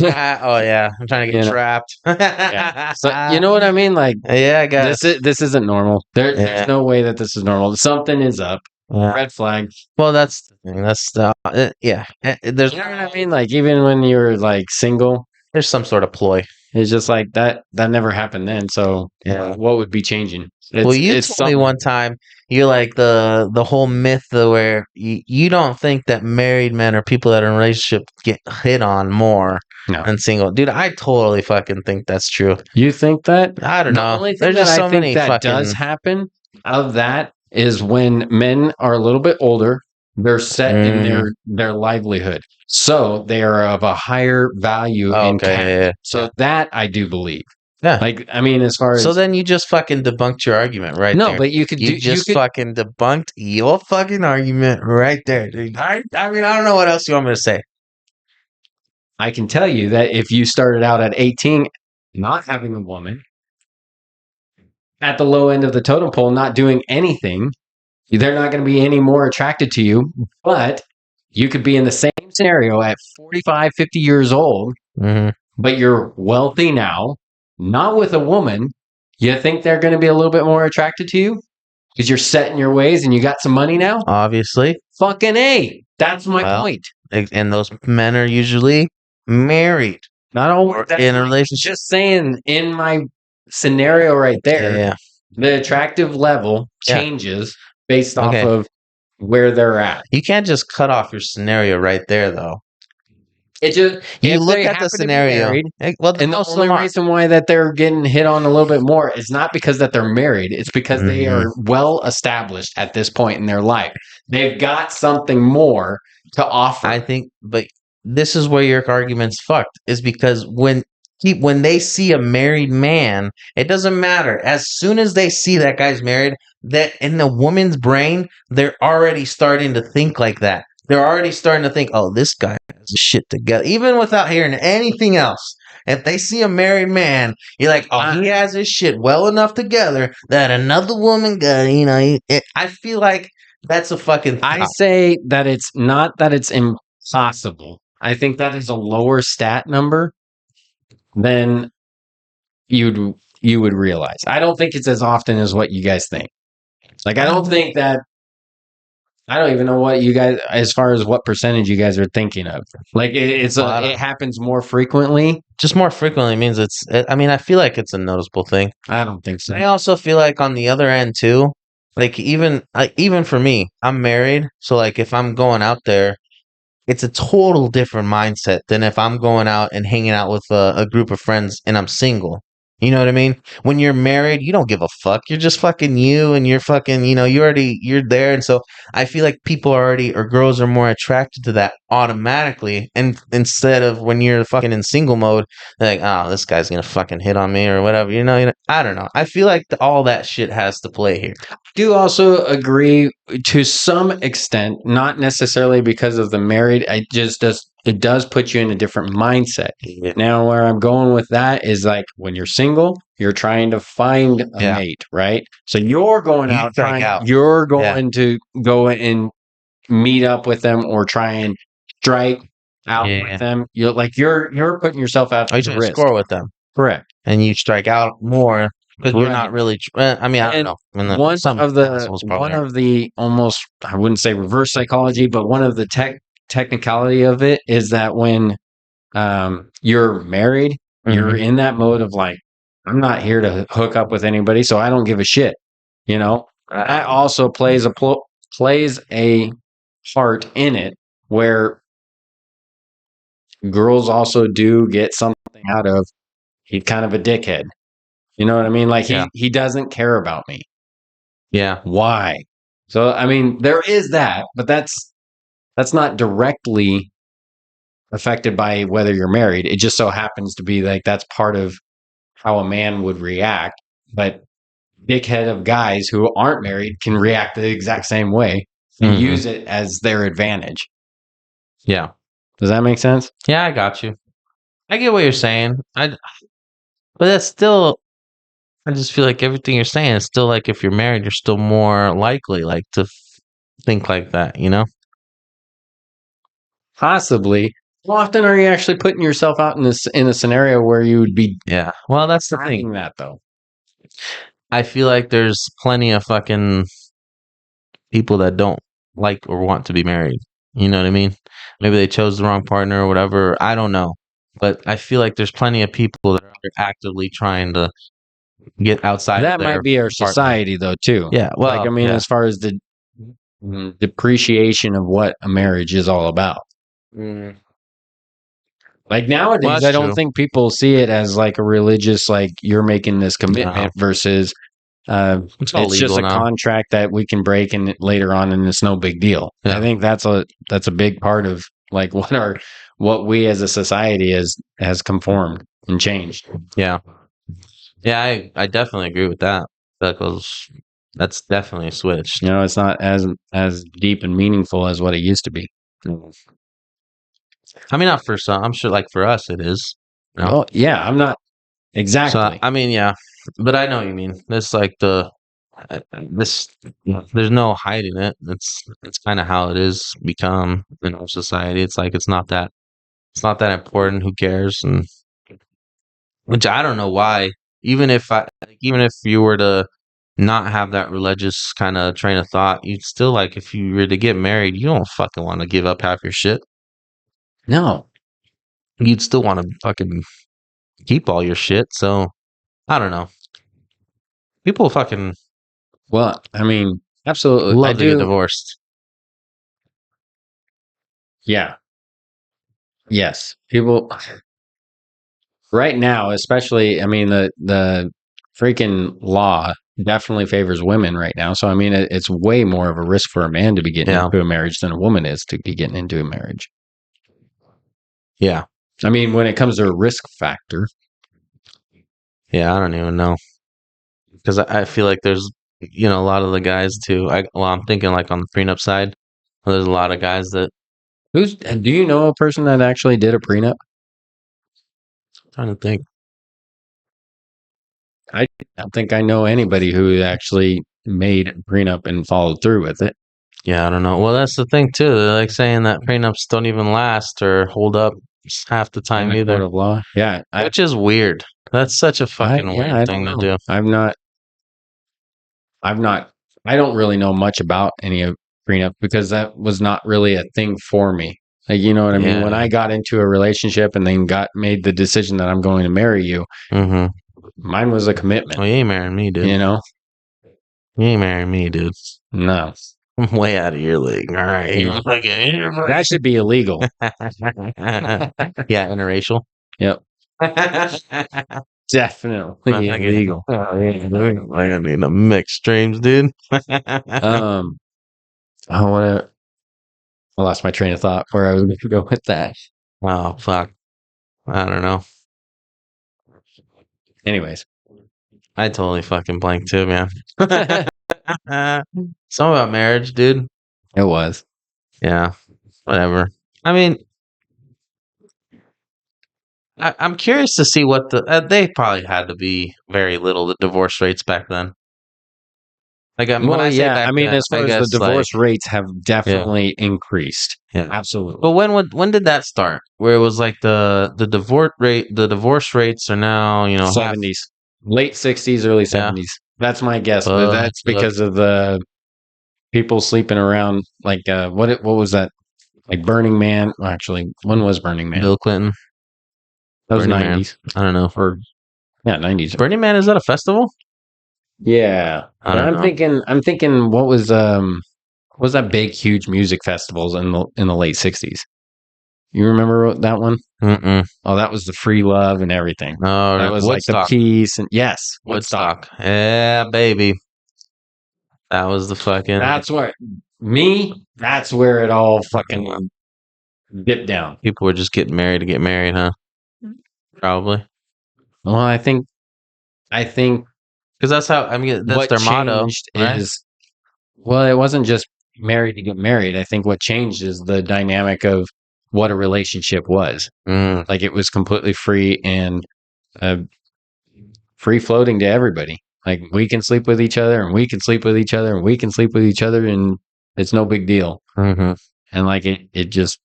Oh yeah, I'm trying to get trapped. Yeah. So you know what I mean? Like Yeah, I guess. this isn't normal. There's no way that this is normal. Something is up. Yeah. Red flag. Well, that's the thing. That's the yeah. There's You know what I mean? Like even when you're like single, there's some sort of ploy. it's just like that never happened then. So Yeah. what would be changing? Well, you It's told me one time you're like the whole myth where you don't think that married men or people that are in a relationship get hit on more No. than single. Dude, I totally fucking think that's true. You think that? I don't The know. only thing There's that just I so think many that fucking does happen of that is when men are a little bit older, they're set in their livelihood. So they are of a higher value in Okay, cash. yeah. So that I do believe. Yeah. Like I mean, as far as So then you just fucking debunked your argument right there. no, but you could You just fucking debunked your fucking argument right there, dude. I mean, I don't know what else you want me to say. I can tell you that if you started out at 18 not having a woman at the low end of the totem pole, not doing anything, they're not going to be any more attracted to you. But you could be in the same scenario at 45, 50 years old, but you're wealthy now, not with a woman. You think they're going to be a little bit more attracted to you because you're set in your ways and you got some money now? Obviously. Fucking A. That's my point. And those men are usually married. Not always in a relationship. Just saying, in my scenario right there, the attractive level changes based off of where they're at. You can't just cut off your scenario right there, though. It just You if look they at the happen to be scenario. married, Well, and the most of only them are. reason why that they're getting hit on a little bit more is not because that they're married. It's because they are well established at this point in their life. They've got something more to offer. I think, but this is where your argument's fucked. Is because when they see a married man, it doesn't matter. As soon as they see that guy's married, that in the woman's brain, they're already starting to think like that. They're already starting to think, "Oh, this guy has his shit together," even without hearing anything else. If they see a married man, you're like, "Oh, he has his shit well enough together that another woman got." I feel like that's a fucking. I say that it's not that it's impossible. I think that is a lower stat number than you would realize. I don't think it's as often as what you guys think. Like I don't think that I don't even know what you guys as far as what percentage you guys are thinking of. Like it happens more frequently. Just more frequently means I mean, I feel like it's a noticeable thing. I don't think so. I also feel like on the other end too, like even for me, I'm married, so like if I'm going out there, it's a total different mindset than if I'm going out and hanging out with a group of friends and I'm single. You know what I mean? When you're married, you don't give a fuck. You're just fucking you and you're fucking, you're there. And so I feel like people already, or girls are more attracted to that automatically. And instead of when you're fucking in single mode, they're like, oh, this guy's going to fucking hit on me or whatever. I don't know. I feel like all that shit has to play here. Do also agree to some extent, not necessarily because of the married. It does put you in a different mindset. Yeah. Now, where I'm going with that is like when you're single, you're trying to find a mate, right? So you're going out you're going to go and meet up with them or try and strike out with them. You're putting yourself out Are you to trying to risk. score with them? Correct. And you strike out more because you're not really. I mean, I don't know. I mean, One of the almost I wouldn't say reverse psychology, but one of the technicality of it is that when you're married, you're in that mode of like, I'm not here to hook up with anybody, so I don't give a shit. That also plays a part in it where girls also do get something out of he's kind of a dickhead. You know what I mean? Like he doesn't care about me. Yeah. Why? So I mean, there is that, but that's not directly affected by whether you're married. It just so happens to be like that's part of how a man would react. But dickhead of guys who aren't married can react the exact same way and use it as their advantage. Yeah. Does that make sense? Yeah, I got you. I get what you're saying. But that's still. I just feel like everything you're saying is still like if you're married, you're still more likely like to think like that. Possibly. How often are you actually putting yourself out in a scenario where you would be? Yeah. Well, that's the thing. That though. I feel like there's plenty of fucking people that don't like or want to be married. You know what I mean? Maybe they chose the wrong partner or whatever. I don't know. But I feel like there's plenty of people that are actively trying to get outside. That might be our society though too. Yeah. Well, like I mean, as far as the depreciation of what a marriage is all about. Like nowadays, I don't think people see it as like a religious, like you're making this commitment versus it's just a contract that we can break and later on, and it's no big deal. Yeah. I think that's a big part of like what we as a society has conformed and changed. Yeah. Yeah, I definitely agree with that because that's definitely switched. It's not as deep and meaningful as what it used to be. I mean, not for some. I'm sure, like for us, it is. Oh yeah, I'm not exactly. So, I mean, yeah, but I know what you mean. It's like this. There's no hiding it. It's kind of how it is become in our society. It's like it's not that important. Who cares? And which I don't know why. Even if you were to not have that religious kind of train of thought, you'd still like if you were to get married, you don't fucking want to give up half your shit. No. You'd still want to fucking keep all your shit. So I don't know. People fucking I mean, absolutely love to get divorced. Yeah. Yes, people right now, especially. I mean, the freaking law definitely favors women right now. So I mean, it's way more of a risk for a man to be getting Yeah. into a marriage than a woman is to be getting into a marriage. Yeah. I mean, when it comes to a risk factor, Yeah, I don't even know. Because I feel like there's, a lot of the guys too. I'm thinking like on the prenup side, there's a lot of guys that do you know a person that actually did a prenup? I'm trying to think. I don't think I know anybody who actually made a prenup and followed through with it. Yeah, I don't know. Well, that's the thing too. They're like saying that prenups don't even last or hold up half the time In a court either, of law, yeah, which is weird. That's such a fucking weird I don't thing to know. do. I've not, I don't really know much about any of prenup because that was not really a thing for me. Like, you know what I mean? When Yeah. I got into a relationship and then made the decision that I'm going to marry you, Mm-hmm. mine was a commitment, Well, you ain't marrying me, dude. you know? You ain't marrying me, dude. No, I'm way out of your league. All right. that should be illegal. Yeah, interracial. Yep. Definitely illegal. I need a mixed streams, dude. Um, I want to. I lost my train of thought where I was going to go with that. Oh fuck. I don't know. Anyways, I totally fucking blanked too, man. Something about marriage, dude. it was. Yeah, whatever. I mean, I'm curious to see what they probably had to be very little the divorce rates back then. Like when I say back I mean, then, as I far as the guess like divorce rates have yeah, definitely increased. yeah. Absolutely. But when did that start? Where it was like the divorce rates are now half. 70s, late 60s, early Yeah. 70s. That's my guess, but Fuck. that's because of the people sleeping around. Like, what was that? Like Burning Man. Well, actually, when was Burning Man? Bill Clinton, That was Burning Man. 90s. I don't know. Or, yeah, 90s. Burning Man, is that a festival? Yeah. I But don't know. I'm thinking what was that big, huge music festivals in the late 60s? You remember that one? Mm-mm. Oh, that was the free love and everything. That Oh, was like the Woodstock. peace and yes, Woodstock. Yeah, baby. That was the fucking. That's that's where it all fucking dipped down. People were just getting married to get married, huh? Probably. Well, I think Because that's how, I mean, that's what their motto, changed right? is, well, it wasn't just married to get married. I think what changed is the dynamic of what a relationship was. Mm, Like it was completely free and uh, free floating to everybody. Like we can sleep with each other and we can sleep with each other and we can sleep with each other and it's no big deal. hmm And like it just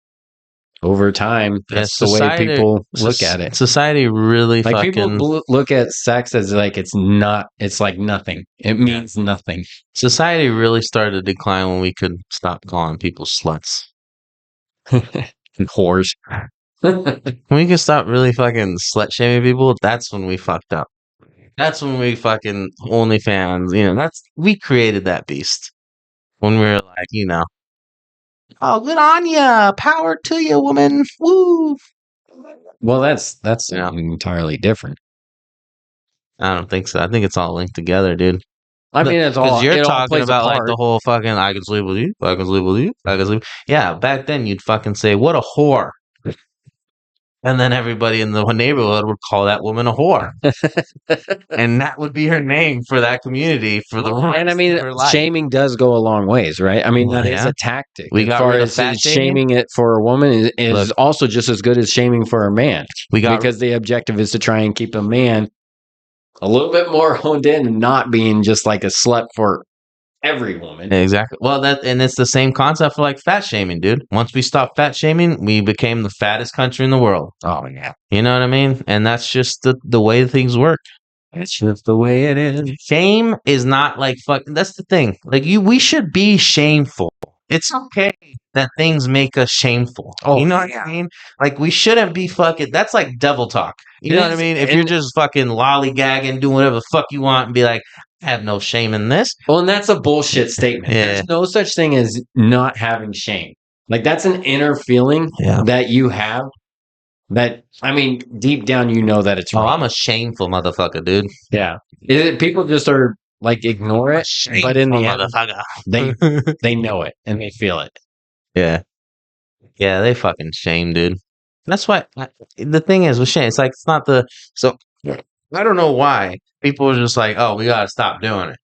over time, Yeah, that's the way people look soc- at it. society really Like people fucking. look at sex as like it's like nothing. It means nothing. Society really started to decline when we could stop calling people sluts. Whores. When we could stop really fucking slut shaming people, that's when we fucked up. That's when we fucking OnlyFans, we created that beast. When we were like, oh, good on ya, power to you, woman, woo. Well, that's Yeah, something entirely different. I don't think so. I think it's all linked together, dude. I mean, Because you're it all talking plays a about like the part. whole fucking I can sleep with you, I can sleep with you, I can sleep. Yeah, back then you'd fucking say, what a whore. And then everybody in the neighborhood would call that woman a whore. And that would be her name for that community for the And I rest mean, of her life. shaming does go a long ways, right? I mean, Well, that is yeah. a tactic. We As got far rid of as fat shaming it for a woman is Look. also just as good as shaming for a man, We got because the objective is to try and keep a man a little bit more honed in and not being just like a slut for every woman. exactly. Well, and it's the same concept for like fat shaming, dude. Once we stopped fat shaming, we became the fattest country in the world. Oh yeah, You know what I mean? And that's just the way things work. it's just the way it is. Shame is not like fuck. That's the thing. Like we should be shameful. It's okay that things make us shameful. Oh, You know what I mean? Like we shouldn't be fucking. That's like devil talk. You know what I mean? If you're just fucking lollygagging, doing whatever the fuck you want, and be like, I have no shame in this. Well, and that's a bullshit statement. Yeah. There's no such thing as not having shame. Like that's an inner feeling Yeah. that you have that, I mean, deep down, you know that it's Oh, wrong. I'm a shameful motherfucker, dude. Yeah. People just are like, ignore it, but in the end, motherfucker. they know it and they feel it. Yeah. Yeah, they fucking shame, dude. That's why the thing is with shame, it's like it's not the so I don't know why people are just like, oh, we gotta stop doing it.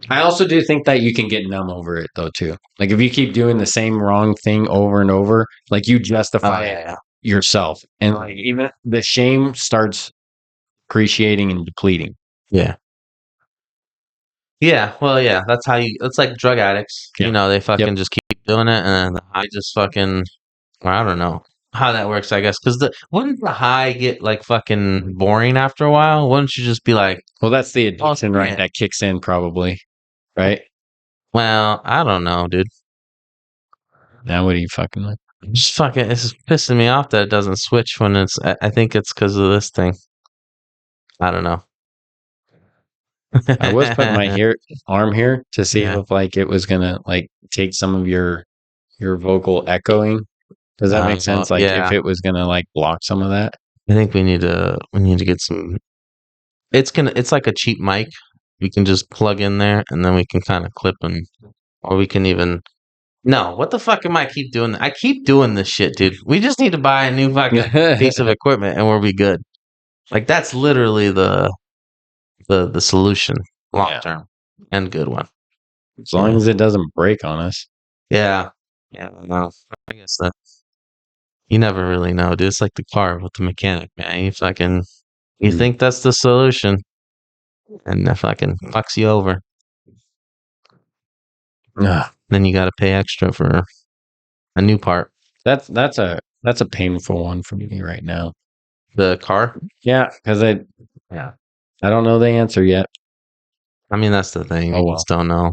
I also do think that you can get numb over it though too. Like if you keep doing the same wrong thing over and over, like you justify it yourself, and like even the shame starts appreciating and depleting. Yeah. Yeah, well, yeah, that's how you. It's like drug addicts. Yeah. You know, they Yep. fucking just keep doing it, and then the high just fucking. Or I don't know how that works. I guess because wouldn't the high get like fucking boring after a while? Wouldn't you just be like, Well, that's the addiction, right? yeah. That kicks in probably, right? Well, I don't know, dude. Now what are you fucking like? Just fucking, it's just pissing me off that it doesn't switch when it's. I think it's because of this thing. I don't know. I was putting my arm here to see Yeah. if like it was gonna like take some of your vocal echoing. Does that make sense? Like yeah. if it was gonna like block some of that. I think we need to get some. It's like a cheap mic. We can just plug in there, and then we can kind of clip and, or we can even. No, what the fuck am I keep doing? I keep doing this shit, dude. We just need to buy a new fucking piece of equipment, and we'll be good. Like that's literally the solution, long term and good one. As long as it doesn't break on us. Yeah. Yeah. No, I guess that you never really know, dude. It's like the car with the mechanic, man. You think that's the solution, and that fucking fucks you over. Then you got to pay extra for a new part. That's a painful one for me right now. The car? Yeah, because I don't know the answer yet. I mean, that's the thing. You just don't know.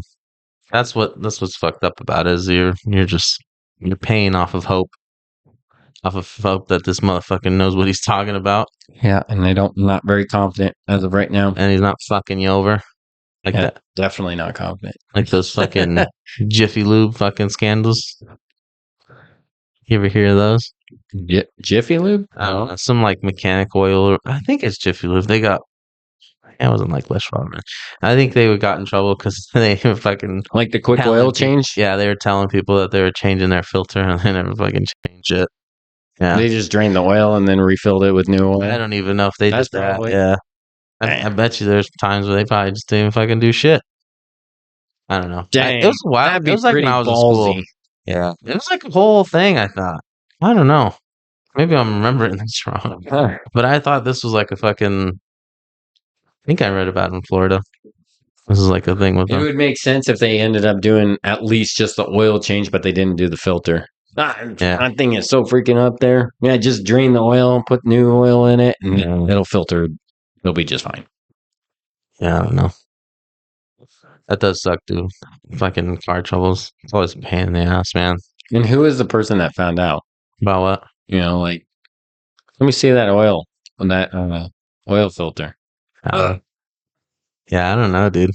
That's what's fucked up about it, is you're paying off of hope. Off of hope that this motherfucker knows what he's talking about. Yeah, and not very confident as of right now. And he's not fucking you over. Like that. Definitely not confident. Like those fucking Jiffy Lube fucking scandals. You ever hear of those? Jiffy Lube? I don't know. Some like mechanic oil. I think it's Jiffy Lube. They got. It wasn't like West Robin. I think they got in trouble because they were fucking like the quick oil change. Yeah, they were telling people that they were changing their filter and they never fucking changed it. Yeah, they just drained the oil and then refilled it with new oil. I don't even know if they did that. Yeah, I bet you there's times where they probably just didn't fucking do shit. I don't know. Dang, it was wild. It was like when I was in school. Yeah, it was like a whole thing. I thought. I don't know. Maybe I'm remembering this wrong, but I thought this was like a fucking. I think I read about it in Florida. This is like a thing with them. It would make sense if they ended up doing at least just the oil change, but they didn't do the filter. That thing is so freaking up there. Yeah, just drain the oil, put new oil in it, and it'll filter. It'll be just fine. Yeah, I don't know. That does suck, dude. Fucking car troubles. It's always a pain in the ass, man. And who is the person that found out? About what? You know, like, let me see that oil on that oil filter. Yeah, I don't know, dude.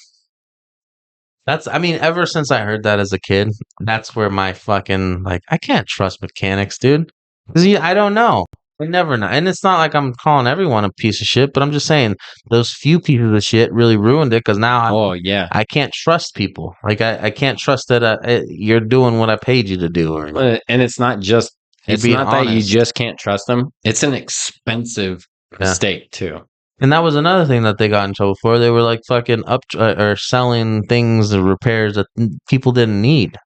I mean, ever since I heard that as a kid, that's where my fucking, like, I can't trust mechanics, dude. Because I don't know. I never know. And it's not like I'm calling everyone a piece of shit, but I'm just saying those few pieces of shit really ruined it because now I can't trust people. Like, I can't trust that you're doing what I paid you to do. And it's not just, it's not honest. that you just can't trust them. It's an expensive mistake, too. And that was another thing that they got in trouble for. They were like fucking or selling things or repairs that people didn't need.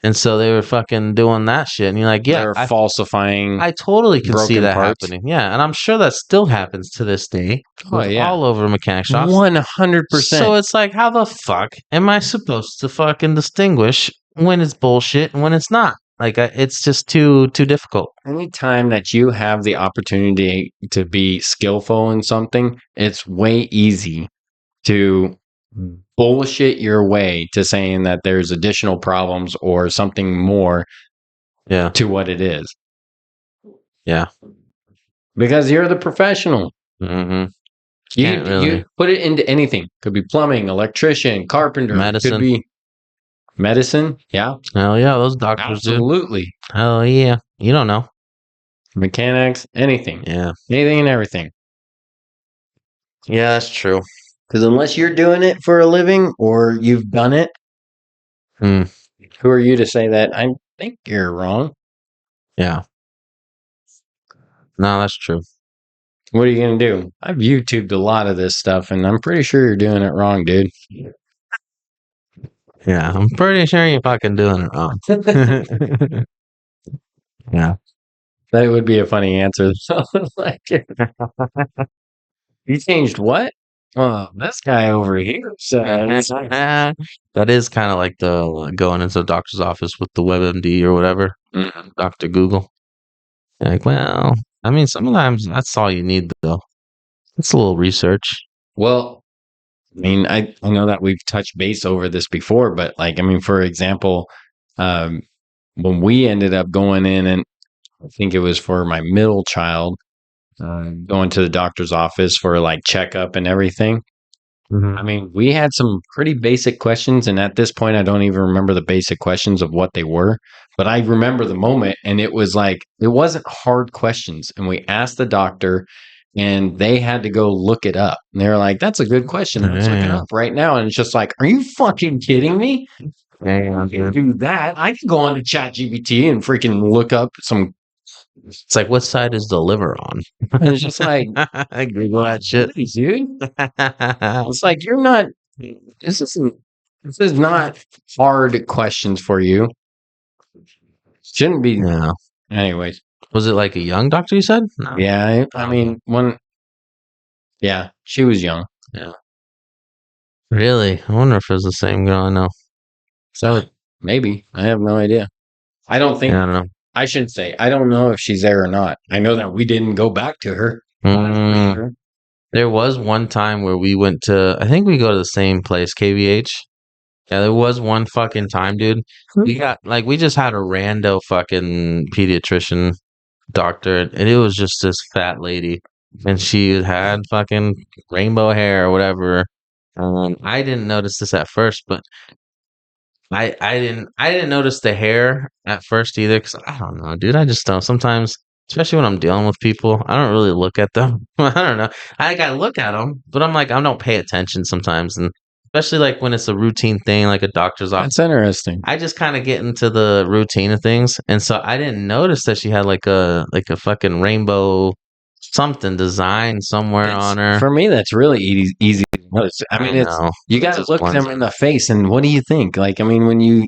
And so they were fucking doing that shit. And you're like, yeah. They're falsifying. I totally can see that parts. happening. Yeah. And I'm sure that still happens to this day. All over mechanic shops. 100%. So it's like, how the fuck am I supposed to fucking distinguish when it's bullshit and when it's not? Like, it's just too difficult. Anytime that you have the opportunity to be skillful in something, it's way easy to bullshit your way to saying that there's additional problems or something more to what it is. Yeah. Because you're the professional. Mm-hmm. You put it into anything. Could be plumbing, electrician, carpenter. Medicine. Could be medicine. Yeah. Hell yeah, those doctors Absolutely. do. Hell yeah. You don't know. mechanics, anything. Yeah. Anything and everything. Yeah, that's true. Because unless you're doing it for a living or you've done it, Hmm. who are you to say that? I think you're wrong. Yeah. No, that's true. What are you going to do? I've YouTubed a lot of this stuff, and I'm pretty sure you're doing it wrong, dude. Yeah, I'm pretty sure you're fucking doing it wrong. Yeah. That would be a funny answer. Like, you changed what? Oh, this guy over here says. That is kind of like the going into the doctor's office with the WebMD or whatever, Dr. Google. Like, well, I mean, sometimes that's all you need, though. It's a little research. Well, I mean, I know that we've touched base over this before, but like, I mean, for example, um, when we ended up going in, and I think it was for my middle child, going to the doctor's office for like checkup and everything. I mean, we had some pretty basic questions, and at this point, I don't even remember the basic questions of what they were, but I remember the moment, and it was like, it wasn't hard questions. And we asked the doctor, and they had to go look it up. And they were like, that's a good question. Let's look it Yeah. up right now. And it's just like, are you fucking kidding me? Yeah, Do that. I can go on to ChatGPT and freaking look up some. it's like, what side is the liver on? And it's just like, I Google that shit. really, dude. It's like, you're not. This isn't. This is not hard questions for you. Shouldn't be. Yeah. Anyways, Was it like a young doctor you said? No. yeah. I mean, one. Yeah, she was young. Yeah. Really? I wonder if it was the same girl I know. So maybe I have no idea. I don't think. Yeah, I don't know. I should say I don't know if she's there or not. I know that we didn't go back to her. Mm, Sure. there was one time where we went to, I think we go to the same place, KVH. Yeah, there was one fucking time, dude. We got, like, we just had a rando fucking pediatrician doctor, and it was just this fat lady. And she had fucking rainbow hair or whatever. I didn't notice this at first, but I didn't notice the hair at first either because I don't know, dude. I just don't. Sometimes, especially when I'm dealing with people, I don't really look at them. I don't know. I gotta look at them, but I'm like I don't pay attention sometimes, and especially like when it's a routine thing, like a doctor's office. That's interesting. I just kind of get into the routine of things, and so I didn't notice that she had like a fucking rainbow something design somewhere on her. For me, that's really easy to notice. I mean, it's know. you It got to just look blends them in the face, and what do you think? Like, I mean, when you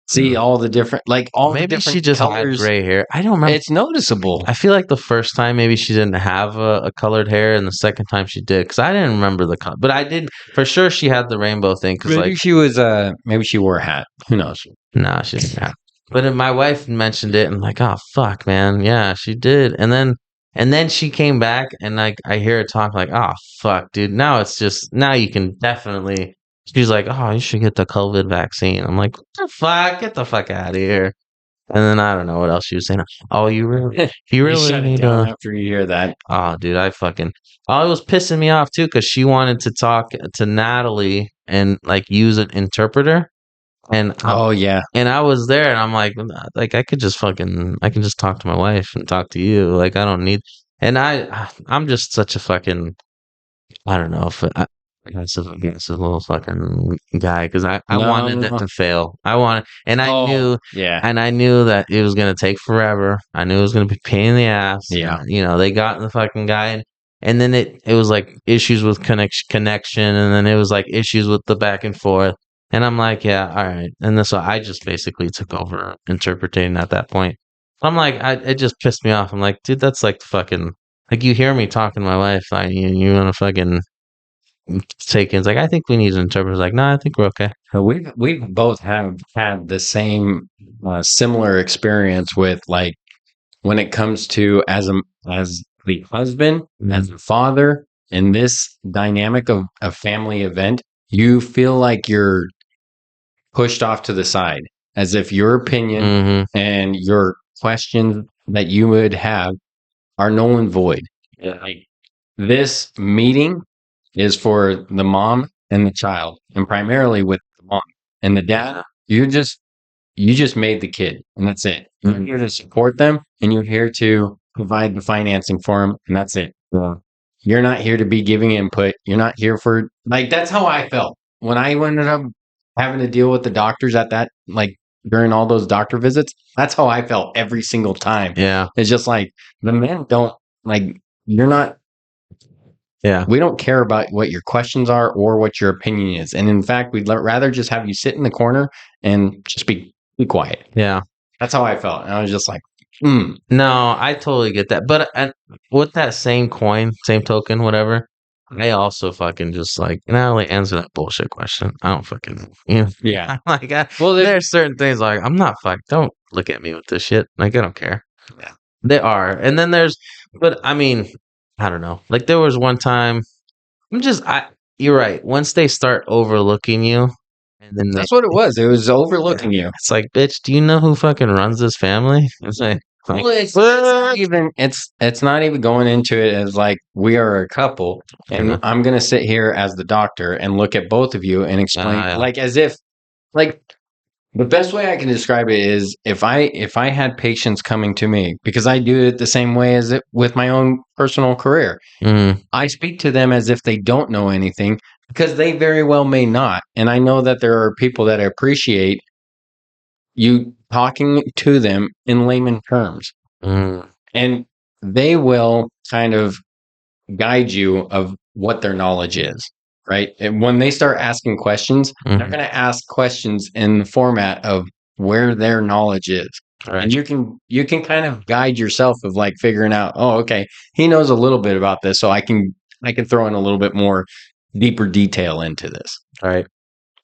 see all the different, like all the Maybe different she just had colors, gray hair. I don't remember. it's noticeable. I feel like the first time maybe she didn't have a colored hair, and the second time she did because I didn't remember the color, but I did for sure she had the rainbow thing because Maybe like she was, maybe she wore a hat. Who knows? nah she didn't have. But then my wife mentioned it and like oh fuck man yeah she did and then she came back and like I hear her talk like oh fuck dude now it's just now you can definitely she's like oh you should get the COVID vaccine I'm like what the fuck get the fuck out of here. And then I don't know what else she was saying. Oh, you You really shut it need down to. after you hear that. Oh, dude, I fucking. Oh, it was pissing me off too because she wanted to talk to Natalie and like use an interpreter, and Oh yeah, and I was there, and I'm like I could just fucking, I can just talk to my wife and talk to you. Like I don't need. And I'm just such a fucking I don't know if aggressive little fucking guy because I no, wanted it no. to fail. I wanted, and Oh yeah, I knew that it was gonna take forever. I knew it was gonna be a pain in the ass. yeah. You know, they got the fucking guy, and then it was like issues with connection, and then it was like issues with the back and forth. And I'm like, yeah, all right. And then so I just basically took over interpreting at that point. I'm like, it just pissed me off. I'm like, dude, that's like the fucking like you hear me talking to my wife, like you want to fucking take in. It's like I think we need an interpreter. Like, no, I think we're okay. We've both have had the same similar experience with like when it comes to as the husband, as a father in this dynamic of a family event, you feel like you're pushed off to the side as if your opinion Mm-hmm. and your questions that you would have are null and void. Like this meeting is for the mom and the child, and primarily with the mom and the dad. You just made the kid, and that's it. You're here to support them, and you're here to provide the financing for them, and that's it. Yeah. You're not here to be giving input. You're not here for like that's how I felt when I ended up having to deal with the doctors at that like during all those doctor visits. That's how I felt every single time. Yeah. It's just like the men don't like you're not. Yeah. We don't care about what your questions are or what your opinion is, and in fact, we'd rather just have you sit in the corner and just be quiet. Yeah. That's how I felt, and I was just like, No, I totally get that. But with that same coin, same token, whatever, I also fucking just like, like answer that bullshit question. I don't fucking, yeah. like, Well, there's certain things like, I'm not don't look at me with this shit. Like, I don't care. Yeah. They are. And then but I mean, I don't know. Like, there was one time, you're right. Once they start overlooking you, and then That's what it was. It was overlooking you. it's like, bitch, do you know who fucking runs this family? It's like, Well, it's not even it's not even going into it as like we are a couple, and I'm gonna sit here as the doctor and look at both of you and explain like as if like the best way I can describe it is if I had patients coming to me because I do it the same way as it with my own personal career. I speak to them as if they don't know anything because they very well may not, and I know that there are people that appreciate you talking to them in layman terms. And they will kind of guide you of what their knowledge is, right? And when they start asking questions, they're going to ask questions in the format of where their knowledge is. Right. And you can kind of guide yourself of like figuring out, oh, okay, he knows a little bit about this, so I can throw in a little bit more deeper detail into this. Right.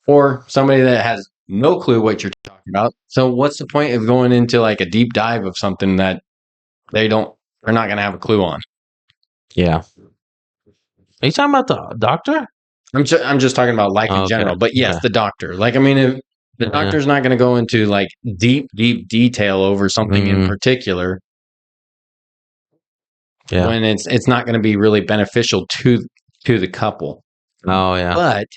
Or somebody that has no clue what you're talking about. So what's the point of going into like a deep dive of something that they're not going to have a clue on? Yeah. Are you talking about the doctor? I'm just talking about life in general. But yes, the doctor. Like, I mean, if the doctor's not going to go into like deep detail over something in particular, when it's not going to be really beneficial to the couple. Oh yeah. But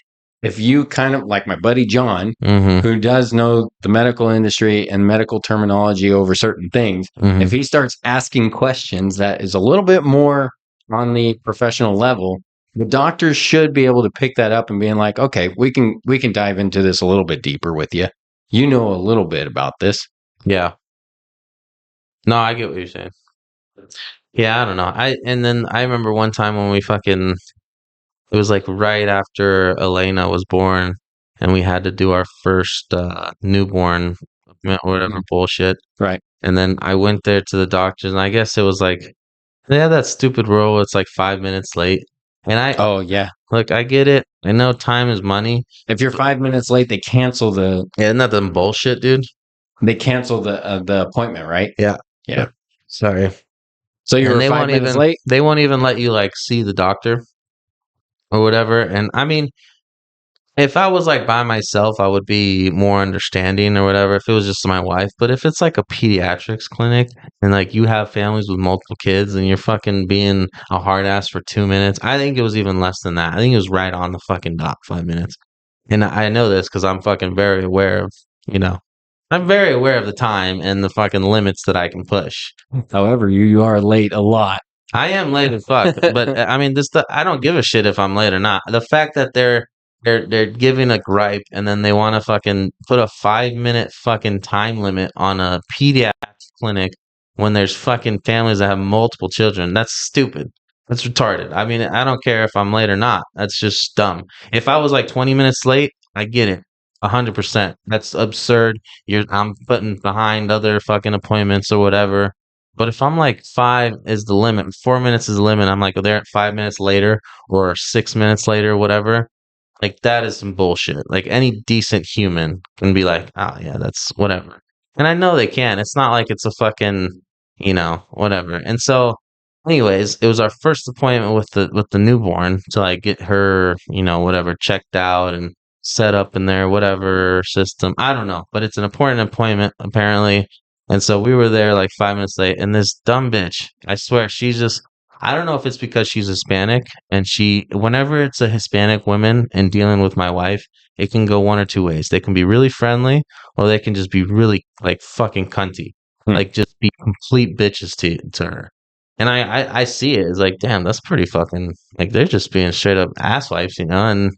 if you kind of like my buddy John, who does know the medical industry and medical terminology over certain things, if he starts asking questions that is a little bit more on the professional level, the doctors should be able to pick that up and being like, okay, we can dive into this a little bit deeper with you. You know a little bit about this. Yeah. No, I get what you're saying. Yeah, I don't know. And then I remember one time when it was like right after Elena was born, and we had to do our first newborn whatever bullshit. Right. And then I went there to the doctors, and I guess it was like they had that stupid rule. It's like 5 minutes late, and oh yeah, look, I get it. I know time is money. If you're 5 minutes late, they cancel the. Yeah, isn't that them bullshit, dude? They cancel the appointment, right? Yeah. Yeah. Sorry. So you were 5 minutes late. They won't even let you like see the doctor or whatever. And I mean, if I was like by myself, I would be more understanding or whatever. If it was just my wife, but if it's like a pediatrics clinic and like you have families with multiple kids and you're fucking being a hard ass for 2 minutes, I think it was even less than that. I think it was right on the fucking dot, 5 minutes. And I know this because I'm fucking very aware of, I'm very aware of the time and the fucking limits that I can push. However, you are late a lot. I am late as fuck, but I mean, I don't give a shit if I'm late or not. The fact that they're giving a gripe and then they want to fucking put a 5 minute fucking time limit on a pediatric clinic when there's fucking families that have multiple children. That's stupid. That's retarded. I mean, I don't care if I'm late or not. That's just dumb. If I was like 20 minutes late, I get it. 100%. That's absurd. I'm putting behind other fucking appointments or whatever. But if I'm like 5 is the limit, 4 minutes is the limit, I'm like, they're at 5 minutes later or 6 minutes later, whatever. Like, that is some bullshit. Like, any decent human can be like, oh, yeah, that's whatever. And I know they can. It's not like it's a fucking, whatever. And so, anyways, it was our first appointment with the newborn to like get her, whatever, checked out and set up in their whatever system. I don't know, but it's an important appointment apparently. And so we were there like 5 minutes late, and this dumb bitch, I swear, I don't know if it's because she's Hispanic, and whenever it's a Hispanic woman and dealing with my wife, it can go one or two ways. They can be really friendly, or they can just be really like fucking cunty, like just be complete bitches to her. And I see it. It's like, damn, that's pretty fucking like they're just being straight up asswipes, and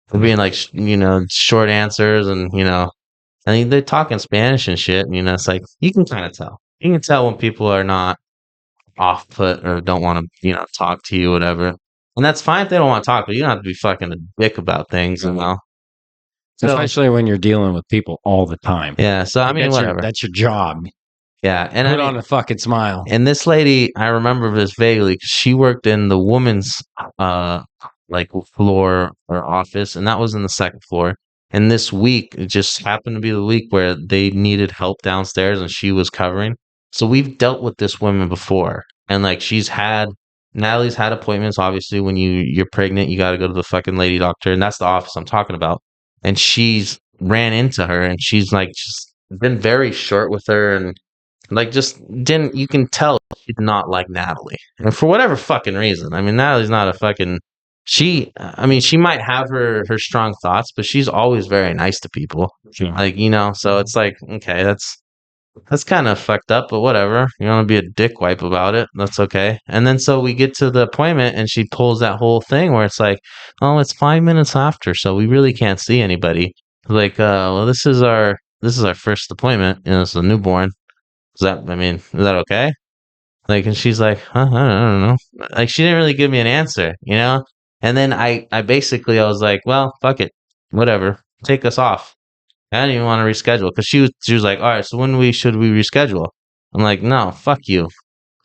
they're being like, short answers, and I mean, they're talking Spanish and shit. It's like you can kind of tell. You can tell when people are not off put or don't want to, talk to you, whatever. And that's fine if they don't want to talk, but you don't have to be fucking a dick about things, So Especially when you're dealing with people all the time. yeah, so I mean, whatever. That's your job. Yeah, and Put on a fucking smile. And this lady, I remember this vaguely because she worked in the woman's like floor or office, and that was in the second floor. And this week, it just happened to be the week where they needed help downstairs, and she was covering. So we've dealt with this woman before, and like Natalie's had appointments. Obviously, when you're pregnant, you got to go to the fucking lady doctor, and that's the office I'm talking about. And she's ran into her, and she's like just been very short with her, and like, just didn't, you can tell she did not like Natalie. And for whatever fucking reason. I mean, Natalie's not a fucking, I mean, she might have her strong thoughts, but she's always very nice to people. Sure. Like, so it's like, okay, that's kind of fucked up, but whatever. You want to be a dick wipe about it. That's okay. And then so we get to the appointment and she pulls that whole thing where it's like, oh, it's 5 minutes after, so we really can't see anybody. Like, well, this is our first appointment. It's a newborn. Is that okay? Like, and she's like, huh, I don't know. Like, she didn't really give me an answer, And then I basically, I was like, well, fuck it. Whatever. Take us off. I didn't even want to reschedule because she was like, all right, so when should we reschedule? I'm like, no, fuck you.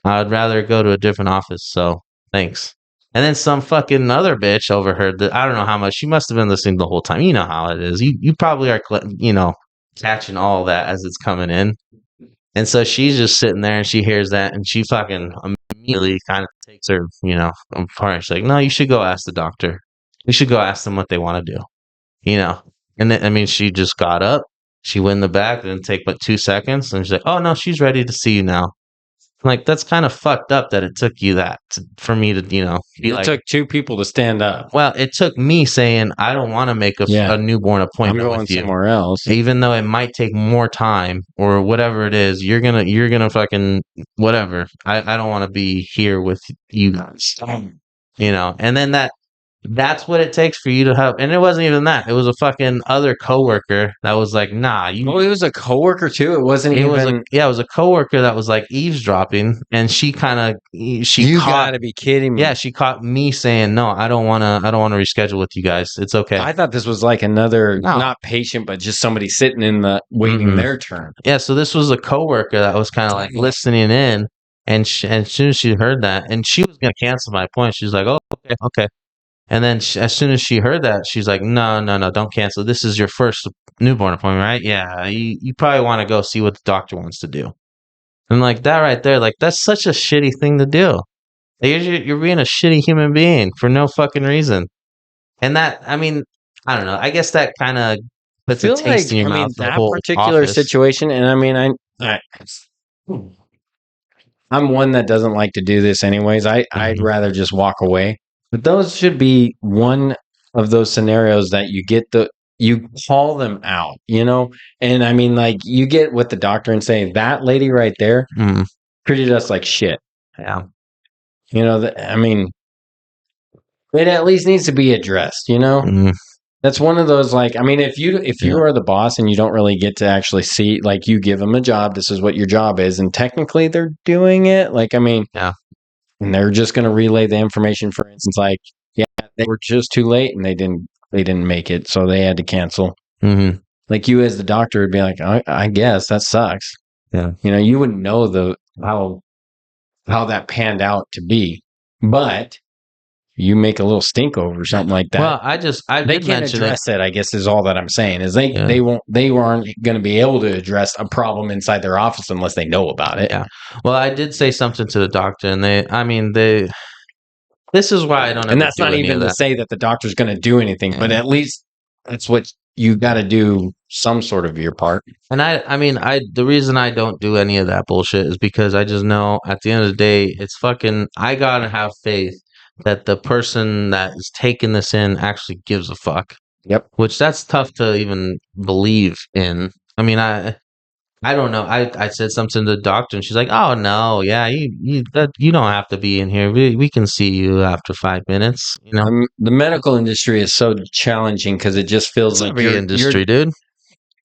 I'd rather go to a different office. So thanks. And then some fucking other bitch overheard that. I don't know how much. She must have been listening the whole time. You know how it is. You probably are, catching all that as it's coming in. And so she's just sitting there and she hears that and she fucking immediately kind of takes her, apart. She's like, no, you should go ask the doctor. You should go ask them what they want to do, you know. And then, I mean, she just got up. She went in the back, didn't take but 2 seconds. And she's like, oh, no, she's ready to see you now. Like, that's kind of fucked up that it took you for me to, be It took two people to stand up. Well, it took me saying, I don't want to make a newborn appointment with you. Somewhere else. Even though it might take more time or whatever it is, you're gonna fucking whatever. I don't want to be here with you guys. And then that's what it takes for you to have. And it wasn't even that. It was a fucking other coworker that was like, nah, you. Oh, it was a coworker too. It wasn't even. It was a coworker that was like eavesdropping, and she You gotta be kidding me. Yeah, she caught me saying, no, I don't want to reschedule with you guys. It's okay. I thought this was like another, not patient, but just somebody sitting in the waiting their turn. Yeah, so this was a coworker that was kind of like listening in, and as soon as she heard that, and she was gonna cancel my appointment, she was like, oh, okay. And then as soon as she heard that, she's like, no, don't cancel. This is your first newborn appointment, right? Yeah, you probably want to go see what the doctor wants to do. And like that right there, like that's such a shitty thing to do. Like, you're being a shitty human being for no fucking reason. And that, I mean, I don't know. I guess that kind of puts a taste in your mouth. That particular situation, and I mean, I'm one that doesn't like to do this anyways. I'd rather just walk away. But those should be one of those scenarios that you call them out, And I mean, like, you get with the doctor and say, that lady right there treated us like shit. Yeah. I mean, it at least needs to be addressed, That's one of those, like, I mean, if you are the boss and you don't really get to actually see, like, you give them a job, this is what your job is, and technically they're doing it, like, I mean, yeah. And they're just going to relay the information, for instance, like, yeah, they were just too late and they didn't make it, so they had to cancel. Mm-hmm. Like, you as the doctor would be like, I guess that sucks. Yeah. You wouldn't know how that panned out to be, but you make a little stink over something like that. Well, they can't address it. I guess is all that I'm saying is they weren't going to be able to address a problem inside their office unless they know about it. Yeah. Well, I did say something to the doctor, and this is why I don't. And that's not even to say that the doctor's going to do anything, but at least that's what you got to do. Some sort of your part. And the reason I don't do any of that bullshit is because I just know at the end of the day, it's fucking. I gotta have faith that the person that is taking this in actually gives a fuck. Yep. Which that's tough to even believe in. I mean, I I don't know. I said something to the doctor, and she's like, "Oh no, yeah, you don't have to be in here. We can see you after 5 minutes." You know, The medical industry is so challenging because it just feels it's like every industry, dude.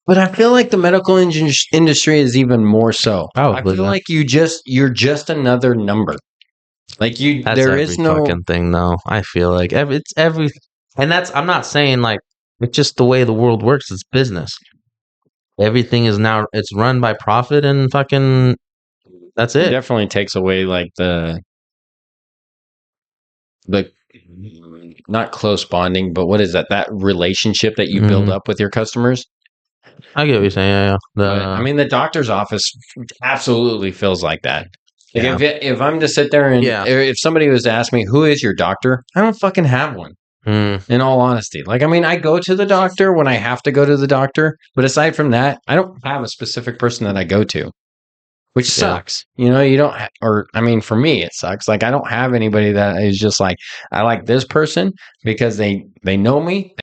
But I feel like the medical industry is even more so. Probably. I feel like you're just another number. Like That's there every is no. fucking thing, though. I feel like it's every, and that's I'm not saying like it's just the way the world works. It's business. Everything is now it's run by profit and fucking that's It it. definitely takes away like the not close bonding, but what is that? That relationship that you build up with your customers. I get what you're saying. Yeah, But I mean, the doctor's office absolutely feels like that. Like yeah, if I'm to sit there and yeah. if somebody was to ask me who is your doctor, I don't fucking have one. Mm, In all honesty, like I mean, I go to the doctor when I have to go to the doctor, but aside from that, I don't have a specific person that I go to, which yeah, sucks. You know, you don't, or I mean, for me, it sucks. Like I don't have anybody that is just like I like this person because they know me,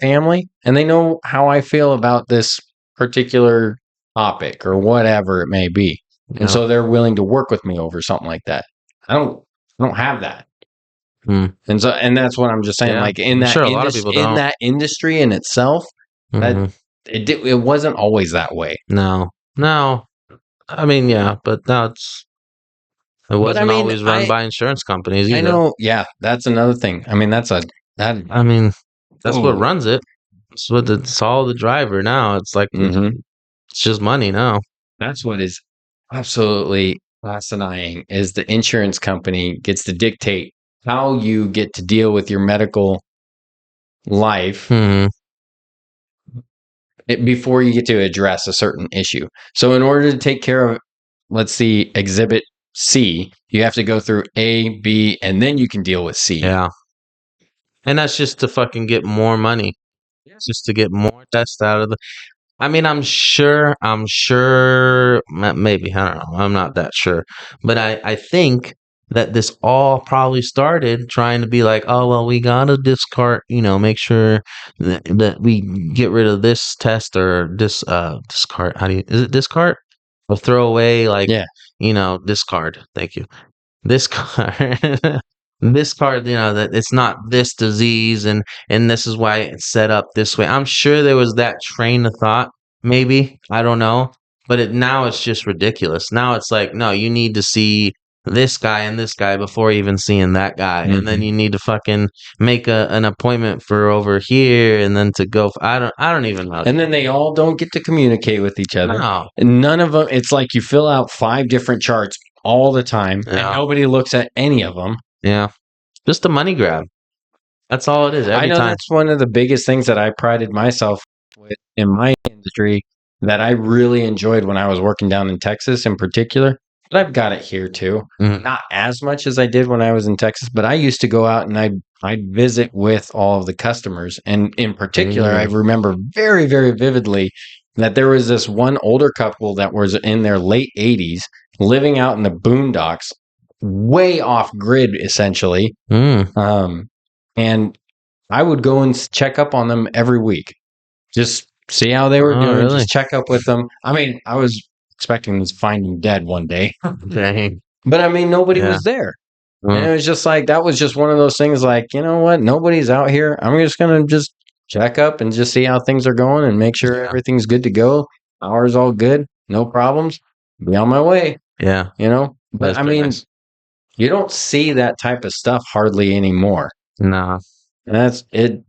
family, and they know how I feel about this particular topic or whatever it may be. And yeah. so they're willing to work with me over something like that. I don't have that. Mm, And that's what I'm just saying. yeah. Like I'm sure a lot of people in don't. that industry in itself, that Mhm. it wasn't always that way. No, no. I mean, yeah, but that's it But I wasn't mean, always run by insurance companies I either. know, yeah, that's another thing. I mean, that I mean, that's what oh, runs it. It's all the driver now. It's like hmm it's just money now. that's what is absolutely fascinating is the insurance company gets to dictate how you get to deal with your medical life Hmm. before you get to address a certain issue. So in order to take care of, let's see, exhibit C, you have to go through A, B, and then you can deal with C. Yeah, and that's just to fucking get more money. It's just to get more tests out of the. I mean, maybe, I don't know. I'm not that sure. But I think that this all probably started trying to be like, oh, well, we gotta discard, make sure that we get rid of this test or discard. Is it discard? Or throw away, like, Yeah. discard. Thank you. This card, this card, that it's not this disease, and this is why it's set up this way. I'm sure there was that train of thought, maybe, I don't know, but now it's just ridiculous. Now it's like, no, you need to see this guy and this guy before even seeing that guy, and then you need to fucking make an appointment for over here, and then to go. I don't even know. And then they all don't get to communicate with each other. No, And none of them, it's like you fill out 5 different charts all the time and yeah, nobody looks at any of them. yeah, just a money grab. That's all it is I every know time. that's one of the biggest things that I prided myself with in my industry that I really enjoyed when I was working down in Texas in particular. But I've got it here too. Mhm. Not as much as I did when I was in Texas, but I used to go out and I'd visit with all of the customers. And in particular, I remember very, very vividly that there was this one older couple that was in their late 80s living out in the boondocks, way off grid, essentially. Mm. And I would go and check up on them every week, just see how they were Oh, doing, really? just check up with them. I mean, I was expecting to find them dead one day, Dang. but I mean, nobody Yeah. was there. And Mm. it was just like, that was just one of those things like, you know what? Nobody's out here. I'm just going to just check up and just see how things are going and make sure Yeah. everything's good to go. Power's all good. No problems. Be on my way, Yeah. But That's I pretty mean, nice. you don't see that type of stuff hardly anymore. No. And that's it.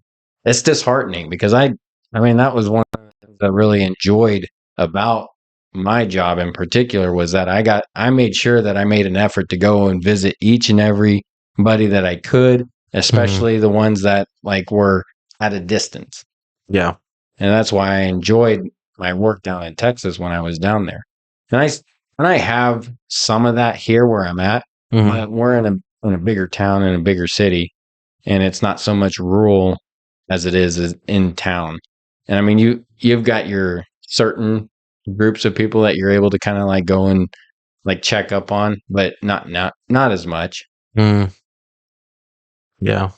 It's disheartening because I mean, that was one of the things I really enjoyed about my job in particular was that I made sure that I made an effort to go and visit each and everybody that I could, especially the ones that like were at a distance. Yeah. And that's why I enjoyed my work down in Texas when I was down there. And I have some of that here where I'm at, Mhm. but we're in a bigger town in a bigger city, and it's not so much rural as it is in town. And I mean, you've got your certain groups of people that you're able to kind of like go and like check up on, but not as much. Mm. Yeah.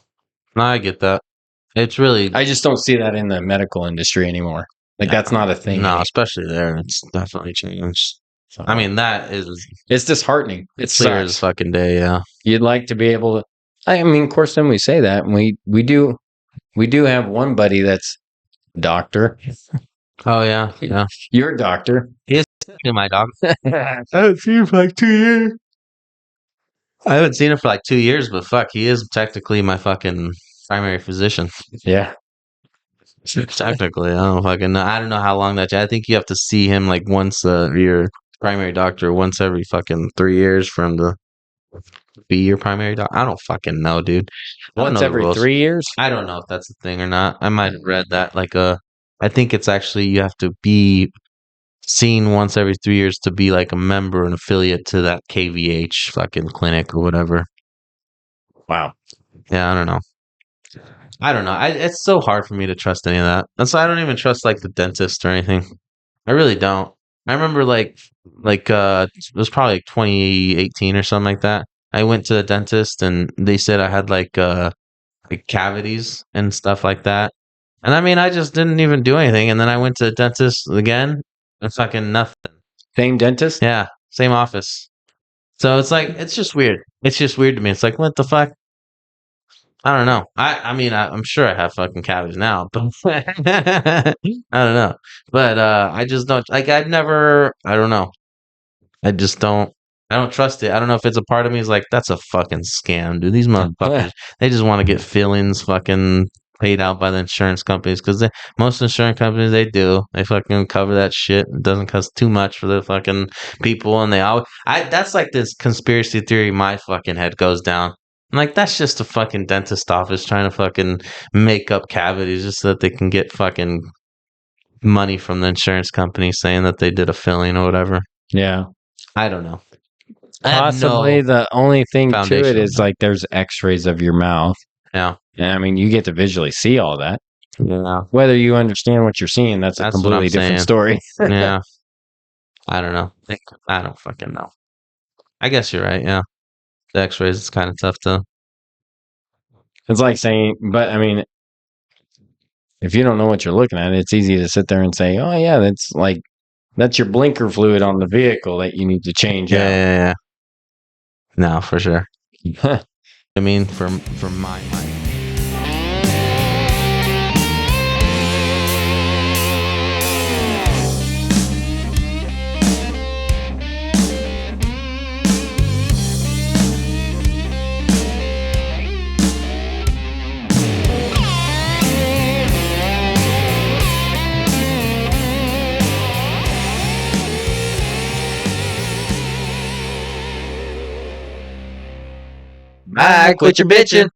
No, I get that. It's really I just don't see that in the medical industry anymore. Like that's not a thing. No, especially there, it's definitely changed. So, I mean, that is it's disheartening. It clear as sucks. fucking day. Yeah. You'd like to be able to. I mean, of course, then we say that, and we do have one buddy that's a doctor. Oh yeah, yeah. Your doctor. He is my dog. I haven't seen him for like 2 years. I haven't seen him for like 2 years, but fuck, he is technically my fucking primary physician. Yeah. Technically, I don't fucking know. I don't know how long that. I think you have to see him like once your primary doctor once every fucking 3 years for him to be your primary doctor. I don't fucking know, dude. I don't Once know the every rules. 3 years. I don't know if that's a thing or not. I might have read that like I think it's actually you have to be seen once every 3 years to be like a member and affiliate to that KVH fucking clinic or whatever. Wow. Yeah, I don't know. It's so hard for me to trust any of that. That's why I don't even trust like the dentist or anything. I really don't. I remember it was probably like 2018 or something like that. I went to the dentist and they said I had like cavities and stuff like that. And I mean, I just didn't even do anything. And then I went to the dentist again. It's fucking nothing. Same dentist. Yeah, same office. So it's like it's just weird. It's just weird to me. It's like what the fuck? I don't know. I mean, I'm sure I have fucking cavities now, but I don't know. But I just don't like. I don't know. I just don't. I don't trust it. I don't know if it's a part of me is like that's a fucking scam, dude. These motherfuckers, they just want to get fillings fucking paid out by the insurance companies because most insurance companies they fucking cover that shit. It doesn't cost too much for the fucking people, and they always. That's like this conspiracy theory. My fucking head goes down. I'm like that's just a fucking dentist office trying to fucking make up cavities just so that they can get fucking money from the insurance company saying that they did a filling or whatever. Yeah. I don't know. Possibly the only thing to it is on like there's x-rays of your mouth. Yeah. And I mean, you get to visually see all that. Yeah. Whether you understand what you're seeing, that's a completely different story. Yeah. I don't know. I don't fucking know. I guess you're right. Yeah. The x-rays is kind of tough to. It's like saying, but I mean, if you don't know what you're looking at, it's easy to sit there and say, oh, yeah, that's your blinker fluid on the vehicle that you need to change out. Yeah. No, for sure. I mean, for my mind. Back with your bitchin'.